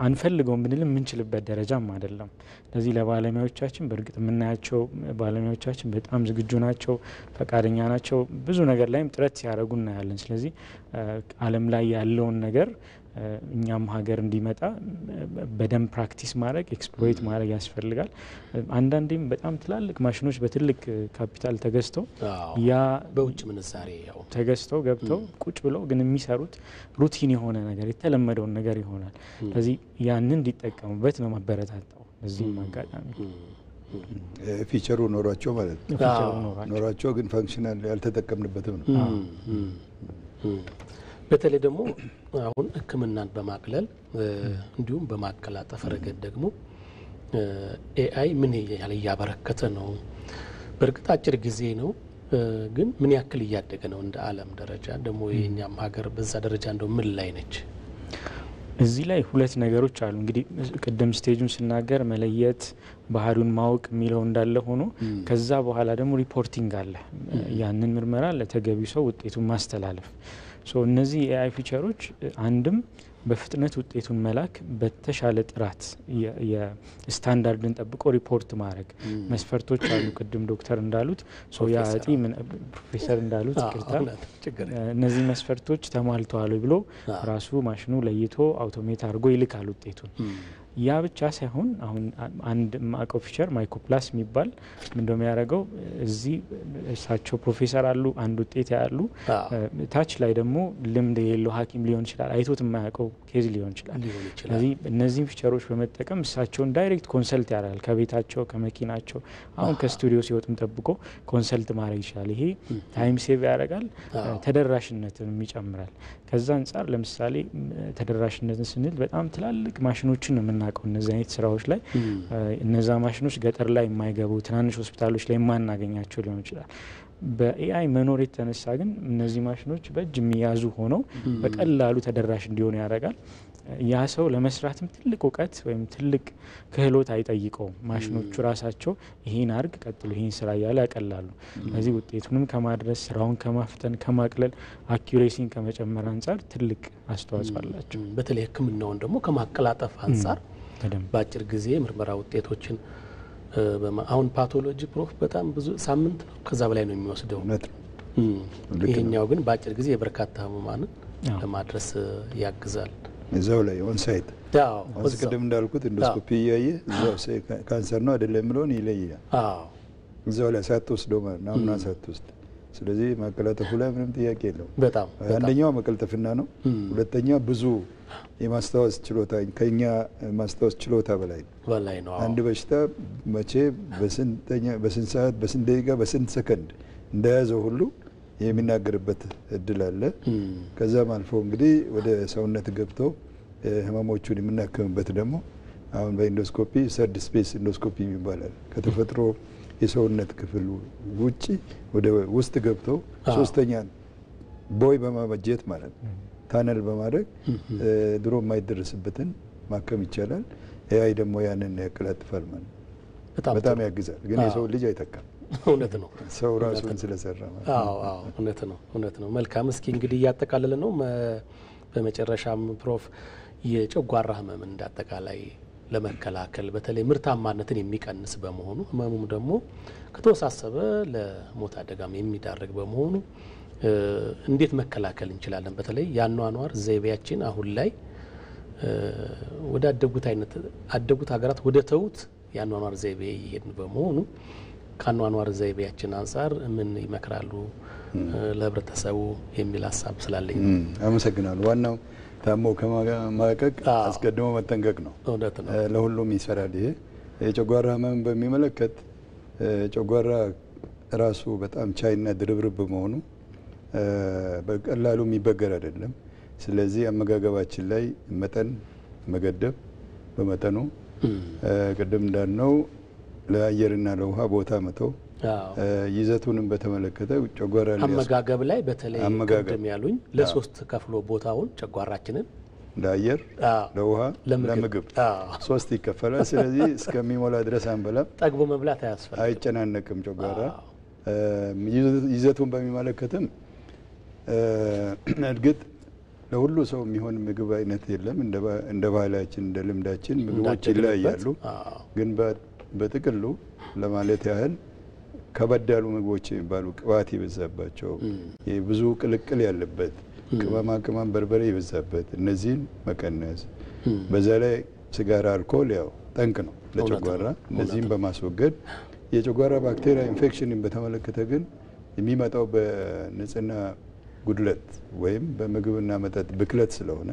አንፈልገውም ብንል የምንችልበት ደረጃም አይደለም። ለዚህ ለባለሙያዎቻችን በእርግጥ የምናያቸው ባለሙያዎቻችን በጣም ዝግጁ ናቸው፣ ፈቃደኛ ናቸው። ብዙ ነገር ላይም ጥረት ሲያደርጉ እናያለን። ስለዚህ ዓለም ላይ ያለውን ነገር እኛም ሀገር እንዲመጣ በደንብ ፕራክቲስ ማድረግ ኤክስፕሎይት ማድረግ ያስፈልጋል። አንዳንዴም በጣም ትላልቅ ማሽኖች በትልቅ ካፒታል ተገዝተው ያ በውጭ ምንዛሬ ያው ተገዝተው ገብተው ቁጭ ብለው ግን የሚሰሩት ሩቲን የሆነ ነገር የተለመደውን ነገር ይሆናል። ስለዚህ ያንን እንዲጠቀሙበት ነው ማበረታታው። በዚህም አጋጣሚ ፊቸሩ ኖሯቸው ማለት ነው ኖሯቸው ግን ፋንክሽናል ያልተጠቀምንበትም ነው። በተለይ ደግሞ አሁን ሕክምናን በማቅለል እንዲሁም በማቀላጠፍ ረገድ ደግሞ ኤአይ ምን ያህል እያበረከተ ነው? በእርግጥ አጭር ጊዜ ነው ግን ምን ያክል እያደገ ነው እንደ ዓለም ደረጃ ደግሞ የኛም ሀገር በዛ ደረጃ እንደው ምን ላይ ነች? እዚህ ላይ ሁለት ነገሮች አሉ። እንግዲህ ቅድም ስቴጁን ስናገር መለየት ባህሪውን ማወቅ የሚለው እንዳለ ሆኖ ከዛ በኋላ ደግሞ ሪፖርቲንግ አለ። ያንን ምርመራ ለተገቢው ሰው ውጤቱን ማስተላለፍ። እነዚህ የኤአይ ፊቸሮች አንድም በፍጥነት ውጤቱን መላክ፣ በተሻለ ጥራት የስታንዳርድን ጠብቆ ሪፖርት ማድረግ መስፈርቶች አሉ። ቅድም ዶክተር እንዳሉት ሶያቲ ፕሮፌሰር እንዳሉት ቅርታ እነዚህ መስፈርቶች ተሟልተዋል ብሎ ራሱ ማሽኑ ለይቶ አውቶሜት አድርጎ ይልካል ውጤቱን። ያ ብቻ ሳይሆን አሁን አንድ ማቆ ፊቸር ማይኮፕላስ የሚባል ምንድነው የሚያደርገው? እዚህ እሳቸው ፕሮፌሰር አሉ፣ አንድ ውጤት ያሉ ታች ላይ ደግሞ ልምድ የሌለው ሐኪም ሊሆን ይችላል፣ አይቶት የማያውቀው ኬዝ ሊሆን ይችላል። ስለዚህ እነዚህን ፊቸሮች በመጠቀም እሳቸውን ዳይሬክት ኮንሰልት ያደርጋል ከቤታቸው ከመኪናቸው። አሁን ከስቱዲዮ ሲወጡም ጠብቆ ኮንሰልት ማድረግ ይችላል። ይሄ ታይም ሴቭ ያደርጋል፣ ተደራሽነትን ይጨምራል። ከዛ አንጻር ለምሳሌ ተደራሽነትን ስንል በጣም ትላልቅ ማሽኖችን ነው የምናውቀው። እነዚህ አይነት ስራዎች ላይ እነዛ ማሽኖች ገጠር ላይ የማይገቡ ትናንሽ ሆስፒታሎች ላይ የማናገኛቸው ሊሆን ይችላል። በኤአይ መኖር የተነሳ ግን እነዚህ ማሽኖች በእጅ የሚያዙ ሆነው በቀላሉ ተደራሽ እንዲሆኑ ያደርጋል። ያ ሰው ለመስራትም ትልቅ እውቀት ወይም ትልቅ ክህሎት አይጠይቀውም። ማሽኖቹ ራሳቸው ይሄን አርግ ቀጥሎ ይሄን ስራ እያለ ያቀላሉ። ስለዚህ ውጤቱንም ከማድረስ ስራውን ከማፍጠን ከማቅለል አኪዩሬሲን ከመጨመር አንጻር ትልቅ አስተዋጽኦ አላቸው። በተለይ ሕክምናውን ደግሞ ከማቀላጠፍ አንጻር በአጭር ጊዜ ምርመራ ውጤቶችን አሁን ፓቶሎጂ ፕሮፍ በጣም ብዙ ሳምንት ነው ከዛ በላይ ነው የሚወስደው። ይሄኛው ግን በአጭር ጊዜ የበርካታ ህሙማንን ለማድረስ ያግዛል። እዛው ላይ ኦን ሳይት አስቀድም እንዳልኩት ኢንዶስኮፒ እያየ እዛው ካንሰር ነው አይደለም ብሎን ይለያል። እዛው ላይ ሳትወስደው ማለት ነው ናሙና ሳትወስድ። ስለዚህ ማቀላጠፉ ላይ ምንም ጥያቄ የለውም። በጣም አንደኛው መቀልጠፍና ነው። ሁለተኛ ብዙ የማስታወስ ችሎታ ከኛ ማስታወስ ችሎታ በላይ ነው። አንድ በሽታ መቼ በስንት ሰዓት በስንት ደቂቃ በስንት ሰከንድ እንደያዘው ሁሉ የሚናገርበት እድል አለ። ከዛም አልፎ እንግዲህ ወደ ሰውነት ገብቶ ህመሞቹን የምናከምበት ደግሞ አሁን በኢንዶስኮፒ ሰርድ ስፔስ ኢንዶስኮፒ ይባላል። ከተፈጥሮ የሰውነት ክፍል ውጪ ወደ ውስጥ ገብቶ ሶስተኛ ቦይ በማበጀት ማለት ነው ታነል በማድረግ ድሮ የማይደረስበትን ማከም ይቻላል። ኤአይ ደግሞ ያንን ያቀላጥፋል ማለት በጣም ያግዛል። ግን የሰው ልጅ አይተካም። እውነት ነው። ሰው ራሱን ስለሰራ ማለት ነው። እውነት ነው። መልካም። እስኪ እንግዲህ እያጠቃለለ ነው። በመጨረሻም ፕሮፍ የጨጓራ ህመም እንዳጠቃላይ ለመከላከል በተለይ ምርታማነትን የሚቀንስ በመሆኑ ህመሙም ደግሞ ከተወሳሰበ ለሞት አደጋም የሚዳርግ በመሆኑ እንዴት መከላከል እንችላለን? በተለይ የአኗኗር ዘይቤያችን አሁን ላይ ወደ አደጉት ሀገራት ወደ ተውት የአኗኗር ዘይቤ እየሄድን በመሆኑ ከአኗኗር ዘይቤያችን አንጻር ምን ይመክራሉ ለህብረተሰቡ የሚል ሀሳብ ስላለኝ ነው። አመሰግናለሁ። ዋናው ታሞ ከማቀቅ አስቀድሞ መጠንቀቅ ነው። እውነት ነው። ለሁሉም ይሰራል። ይሄ የጨጓራ ህመም በሚመለከት ጨጓራ ራሱ በጣም ቻይና ድርብርብ በመሆኑ በቀላሉ የሚበገር አይደለም። ስለዚህ አመጋገባችን ላይ መጠን መገደብ በመጠኑ ቅድም እንዳልነው ለአየርና ለውሃ ቦታ መተው ይዘቱንም በተመለከተ ጨጓራ ላይ አመጋገብ ላይ በተለይ ቅድም ያሉኝ ለሶስት ከፍሎ ቦታውን ጨጓራችንን ለአየር ለውሃ ለምግብ ሶስት ይከፈላል። ስለዚህ እስከሚሞላ ድረስ አንበላም። ጠግቦ መብላት አያስፈልግም። አይጨናነቅም ጨጓራ። ይዘቱን በሚመለከትም እርግጥ ለሁሉ ሰው የሚሆን ምግብ አይነት የለም። እንደ ባህላችን እንደ ልምዳችን ምግቦች ይለያያሉ። ግን በጥቅሉ ለማለት ያህል ከበድ ያሉ ምግቦች የሚባሉ ቅባት የበዛባቸው ብዙ ቅልቅል ያለበት ቅመማ ቅመም በርበሬ የበዛበት እነዚህን መቀነስ፣ በዛ ላይ ሲጋራ፣ አልኮል ያው ጠንቅ ነው ለጨጓራ። እነዚህን በማስወገድ የጨጓራ ባክቴሪያ ኢንፌክሽንን በተመለከተ ግን የሚመጣው በንጽህና ጉድለት ወይም በምግብና መጠጥ ብክለት ስለሆነ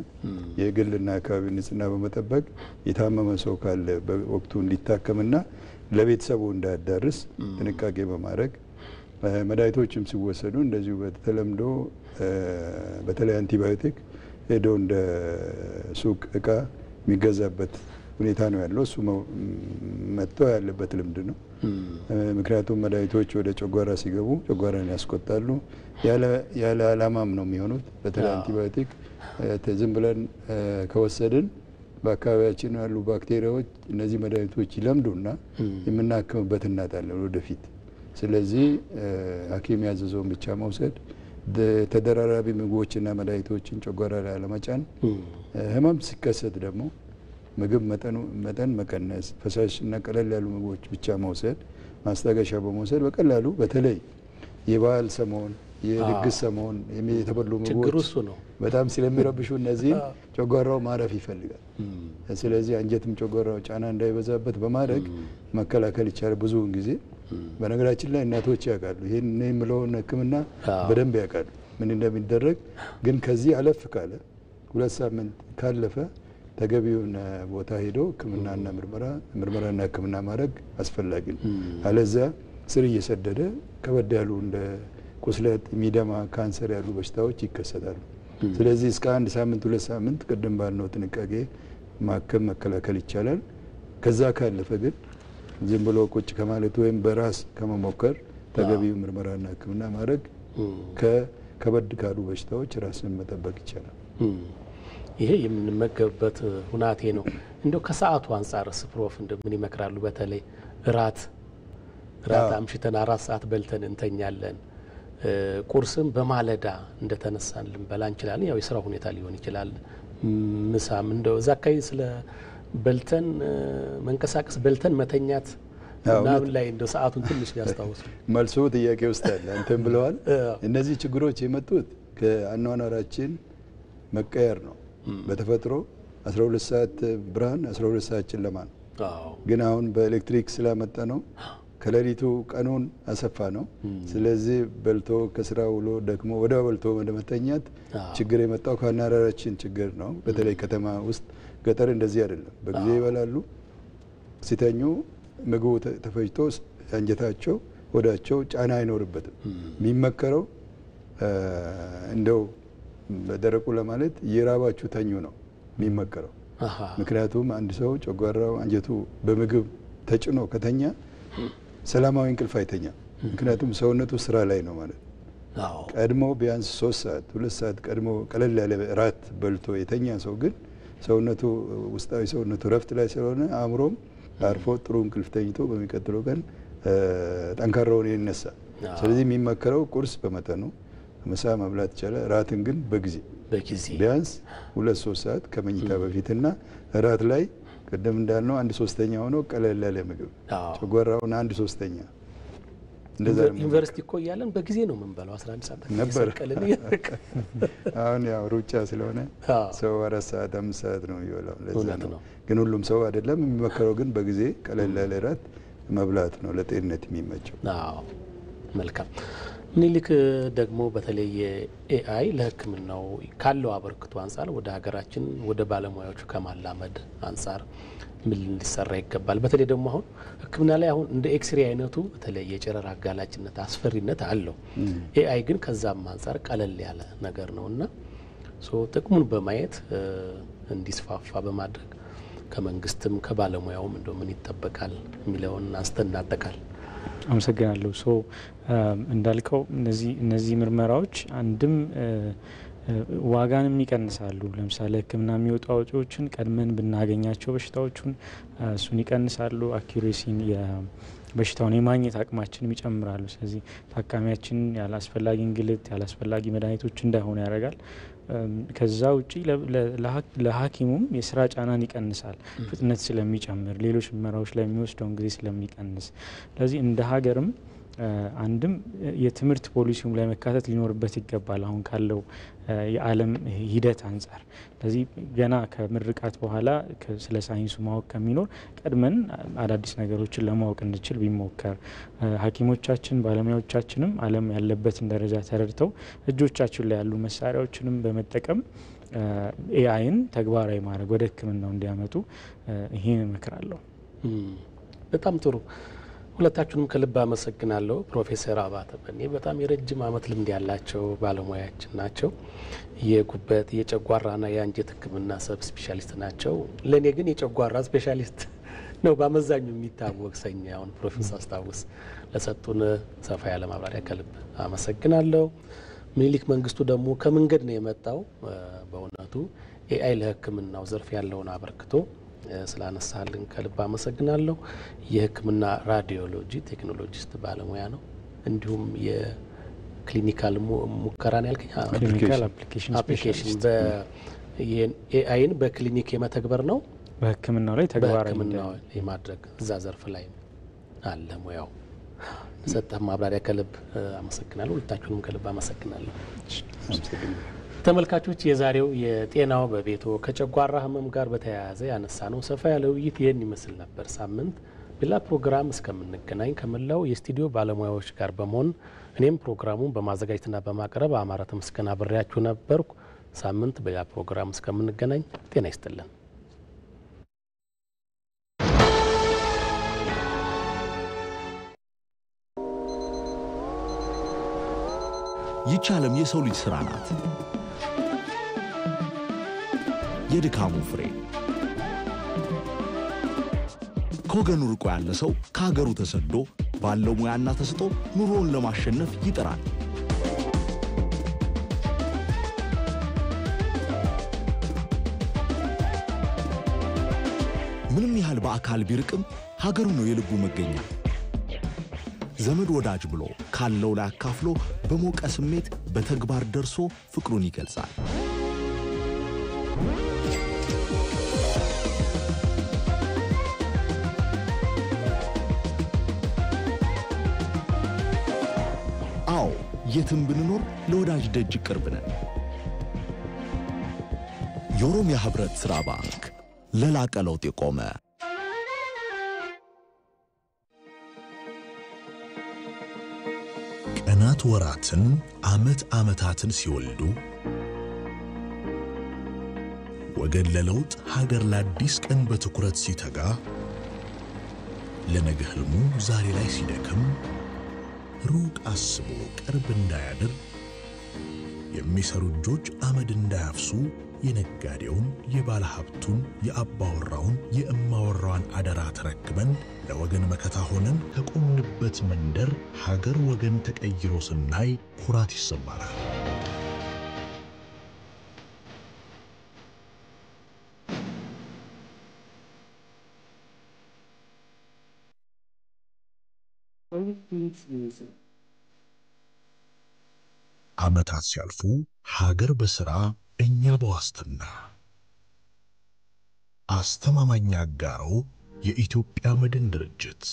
የግልና አካባቢ ንጽህና በመጠበቅ የታመመ ሰው ካለ በወቅቱ እንዲታከምና ለቤተሰቡ እንዳያዳርስ ጥንቃቄ በማድረግ መድኃኒቶችም ሲወሰዱ እንደዚሁ በተለምዶ በተለይ አንቲባዮቲክ ሄዶ እንደ ሱቅ እቃ የሚገዛበት ሁኔታ ነው ያለው። እሱ መጥቶ ያለበት ልምድ ነው። ምክንያቱም መድኃኒቶች ወደ ጨጓራ ሲገቡ ጨጓራን ያስቆጣሉ። ያለ አላማም ነው የሚሆኑት። በተለይ አንቲባዮቲክ ዝም ብለን ከወሰድን በአካባቢያችን ያሉ ባክቴሪያዎች እነዚህ መድኃኒቶች ይለምዱና የምናክምበት እናጣለን ወደፊት። ስለዚህ ሐኪም ያዘዘውን ብቻ መውሰድ፣ ተደራራቢ ምግቦችና መድኃኒቶችን ጨጓራ ላይ አለመጫን፣ ህመም ሲከሰት ደግሞ ምግብ መጠን መቀነስ፣ ፈሳሽና ቀለል ያሉ ምግቦች ብቻ መውሰድ፣ ማስታገሻ በመውሰድ በቀላሉ በተለይ የበዓል ሰሞን የድግስ ሰሞን የተበሉ ምግቦች በጣም ስለሚረብሹ እነዚህ ጨጓራው ማረፍ ይፈልጋል። ስለዚህ አንጀትም ጨጓራው ጫና እንዳይበዛበት በማድረግ መከላከል ይቻላል። ብዙውን ጊዜ በነገራችን ላይ እናቶች ያውቃሉ፣ ይሄን የምለውን ሕክምና በደንብ ያውቃሉ ምን እንደሚደረግ። ግን ከዚህ አለፍ ካለ 2 ሳምንት ካለፈ ተገቢውን ቦታ ሄዶ ሕክምናና ምርመራና ሕክምና ማድረግ አስፈላጊ ነው። አለዚያ ስር እየሰደደ ከበድ ያሉ እንደ ቁስለት፣ ሚደማ፣ ካንሰር ያሉ በሽታዎች ይከሰታሉ። ስለዚህ እስከ 1 ሳምንት 2 ሳምንት ቅድም ባልነው ጥንቃቄ ማከም መከላከል ይቻላል። ከዛ ካለፈ ግን ዝም ብሎ ቁጭ ከማለት ወይም በራስ ከመሞከር ተገቢው ምርመራና ሕክምና ማድረግ ከበድ ካሉ በሽታዎች ራስን መጠበቅ ይቻላል። ይሄ የምንመገብበት ሁናቴ ነው። እንደው ከሰዓቱ አንጻርስ ፕሮፍ እንደምን ይመክራሉ? በተለይ ራት አምሽተን 4 ሰዓት በልተን እንተኛለን። ቁርስም በማለዳ እንደተነሳን ልንበላ እንችላለን። ያው የስራ ሁኔታ ሊሆን ይችላል። ምሳም እንደው እዛ አካባቢ ስለ በልተን መንቀሳቀስ በልተን መተኛት ምናምን ላይ እንደው ሰዓቱን ትንሽ ያስታውሱ። መልሶ ጥያቄ ውስጥ አለ። አንተም ብለዋል። እነዚህ ችግሮች የመጡት ከአኗኗራችን መቀየር ነው። በተፈጥሮ 12 ሰዓት ብርሃን 12 ሰዓት ጨለማ ነው። ግን አሁን በኤሌክትሪክ ስላመጣ ነው ከሌሊቱ ቀኑን አሰፋ ነው። ስለዚህ በልቶ ከስራ ውሎ ደግሞ ወዲያው በልቶ ወደ መተኛት ችግር የመጣው ከአኗኗራችን ችግር ነው። በተለይ ከተማ ውስጥ፣ ገጠር እንደዚህ አይደለም። በጊዜ ይበላሉ፣ ሲተኙ ምግቡ ተፈጭቶ አንጀታቸው ወዳቸው ጫና አይኖርበትም። የሚመከረው እንደው በደረቁ ለማለት እየራባችሁ ተኙ ነው የሚመከረው። ምክንያቱም አንድ ሰው ጨጓራው አንጀቱ በምግብ ተጭኖ ከተኛ ሰላማዊ እንቅልፍ አይተኛ። ምክንያቱም ሰውነቱ ስራ ላይ ነው ማለት። ቀድሞ ቢያንስ 3 ሰዓት 2 ሰዓት ቀድሞ ቀለል ያለ ራት በልቶ የተኛ ሰው ግን ሰውነቱ ውስጣዊ ሰውነቱ ረፍት ላይ ስለሆነ አእምሮም አርፎ ጥሩ እንቅልፍ ተኝቶ በሚቀጥለው ቀን ጠንካራውን ይነሳል። ስለዚህ የሚመከረው ቁርስ በመጠኑ ምሳ መብላት ይቻላል። ራትን ግን በጊዜ ቢያንስ 2-3 ሰዓት ከመኝታ በፊትና ራት ላይ ቀደም እንዳልነው 1/3 ሆኖ ቀለል ያለ ምግብ ጨጓራውን 1/3 እንደዛ ነው። ዩኒቨርሲቲ እኮ እያለን በጊዜ ነው የምንበላው 11 ሰዓት ነበር። አሁን ያው ሩጫ ስለሆነ ሰው 4 ሰዓት 5 ሰዓት ነው የሚበላው። ለዛ ነው ግን ሁሉም ሰው አይደለም የሚመከረው። ግን በጊዜ ቀለል ያለ ራት መብላት ነው ለጤንነት የሚመቸው። አዎ መልካም። ምኒልክ ደግሞ በተለይ ኤአይ ለሕክምናው ካለው አበርክቶ አንጻር ወደ ሀገራችን ወደ ባለሙያዎቹ ከማላመድ አንጻር ምን ሊሰራ ይገባል? በተለይ ደግሞ አሁን ሕክምና ላይ አሁን እንደ ኤክስሬ አይነቱ በተለይ የጨረር አጋላጭነት አስፈሪነት አለው። ኤአይ ግን ከዛም አንጻር ቀለል ያለ ነገር ነውና ጥቅሙን በማየት እንዲስፋፋ በማድረግ ከመንግስትም ከባለሙያውም እንደው ምን ይጠበቃል የሚለውን አስተናጠቃል። አመሰግናለሁ። እንዳልከው እነዚህ ምርመራዎች አንድም ዋጋንም ይቀንሳሉ። ለምሳሌ ሕክምና የሚወጡ ወጪዎችን ቀድመን ብናገኛቸው በሽታዎቹን እሱን ይቀንሳሉ። አኪዩሬሲን በሽታውን የማግኘት አቅማችንም ይጨምራሉ። ስለዚህ ታካሚያችን ያላስፈላጊ እንግልት ያላስፈላጊ መድኃኒቶች እንዳይሆኑ ያደርጋል። ከዛ ውጪ ለሐኪሙም የስራ ጫናን ይቀንሳል፣ ፍጥነት ስለሚጨምር ሌሎች ምርመራዎች ላይ የሚወስደውን ጊዜ ስለሚቀንስ። ስለዚህ እንደ ሀገርም አንድም የትምህርት ፖሊሲውም ላይ መካተት ሊኖርበት ይገባል አሁን ካለው የዓለም ሂደት አንጻር። ስለዚህ ገና ከምርቃት በኋላ ስለ ሳይንሱ ማወቅ ከሚኖር ቀድመን አዳዲስ ነገሮችን ለማወቅ እንችል ቢሞከር፣ ሐኪሞቻችን ባለሙያዎቻችንም ዓለም ያለበትን ደረጃ ተረድተው እጆቻችን ላይ ያሉ መሳሪያዎችንም በመጠቀም ኤአይን ተግባራዊ ማድረግ ወደ ሕክምናው እንዲያመጡ ይሄን እመክራለሁ። በጣም ጥሩ። ሁለታችሁንም ከልብ አመሰግናለሁ። ፕሮፌሰር አባተ በኔ በጣም የረጅም ዓመት ልምድ ያላቸው ባለሙያችን ናቸው። የጉበት የጨጓራና የአንጀት ሕክምና ሰብ ስፔሻሊስት ናቸው። ለኔ ግን የጨጓራ ስፔሻሊስት ነው በአመዛኙ የሚታወቅ ሰኝ። አሁን ፕሮፌሰር አስታውስ ለሰጡን ሰፋ ያለ ማብራሪያ ከልብ አመሰግናለሁ። ምኒልክ መንግስቱ ደግሞ ከመንገድ ነው የመጣው። በእውነቱ ኤአይ ለሕክምናው ዘርፍ ያለውን አበርክቶ ስላነሳልን ከልብ አመሰግናለሁ። የሕክምና ራዲዮሎጂ ቴክኖሎጂስት ባለሙያ ነው። እንዲሁም የክሊኒካል ሙከራን ያልከኝ ክሊኒካል አፕሊኬሽን በኤአይን በክሊኒክ የመተግበር ነው። በሕክምናው ላይ ተግባራዊ የማድረግ እዛ ዘርፍ ላይ አለ ሙያው። ሰጠህ ማብራሪያ ከልብ አመሰግናለሁ። ሁለታችሁንም ከልብ አመሰግናለሁ። ተመልካቾች የዛሬው የጤናው በቤቶ ከጨጓራ ህመም ጋር በተያያዘ ያነሳነው ሰፋ ያለ ውይይት ይህን ይመስል ነበር። ሳምንት በሌላ ፕሮግራም እስከምንገናኝ ከመላው የስቱዲዮ ባለሙያዎች ጋር በመሆን እኔም ፕሮግራሙን በማዘጋጀትና በማቅረብ አማራ ተመስገን አብሬያችሁ ነበርኩ። ሳምንት በሌላ ፕሮግራም እስከምንገናኝ ጤና ይስጥልን። ይህች ዓለም የሰው ልጅ ሥራ ናት። የድካሙ ፍሬ ከወገኑ ርቆ ያለ ሰው ከሀገሩ ተሰዶ ባለው ሙያና ተስጦ ኑሮውን ለማሸነፍ ይጥራል። ምንም ያህል በአካል ቢርቅም ሀገሩ ነው የልቡ መገኛ። ዘመድ ወዳጅ ብሎ ካለው ላይ አካፍሎ በሞቀ ስሜት በተግባር ደርሶ ፍቅሩን ይገልጻል። አዎ የትም ብንኖር ለወዳጅ ደጅ ቅርብ ነን። የኦሮሚያ ህብረት ሥራ ባንክ ለላቀ ለውጥ የቆመ ቀናት ወራትን ዓመት ዓመታትን ሲወልዱ ወገን ለለውጥ ሀገር ለአዲስ ቀን በትኩረት ሲተጋ ለነገ ህልሙ ዛሬ ላይ ሲደክም ሩቅ አስቦ ቅርብ እንዳያድር የሚሰሩ እጆች አመድ እንዳያፍሱ የነጋዴውን የባለ ሀብቱን የአባወራውን የእማወራዋን አደራ ተረክበን ለወገን መከታ ሆነን ከቆምንበት መንደር ሀገር ወገን ተቀይሮ ስናይ ኩራት ይሰማናል። ዓመታት ሲያልፉ ሀገር በሥራ እኛ በዋስትና አስተማማኝ አጋሮ የኢትዮጵያ መድን ድርጅት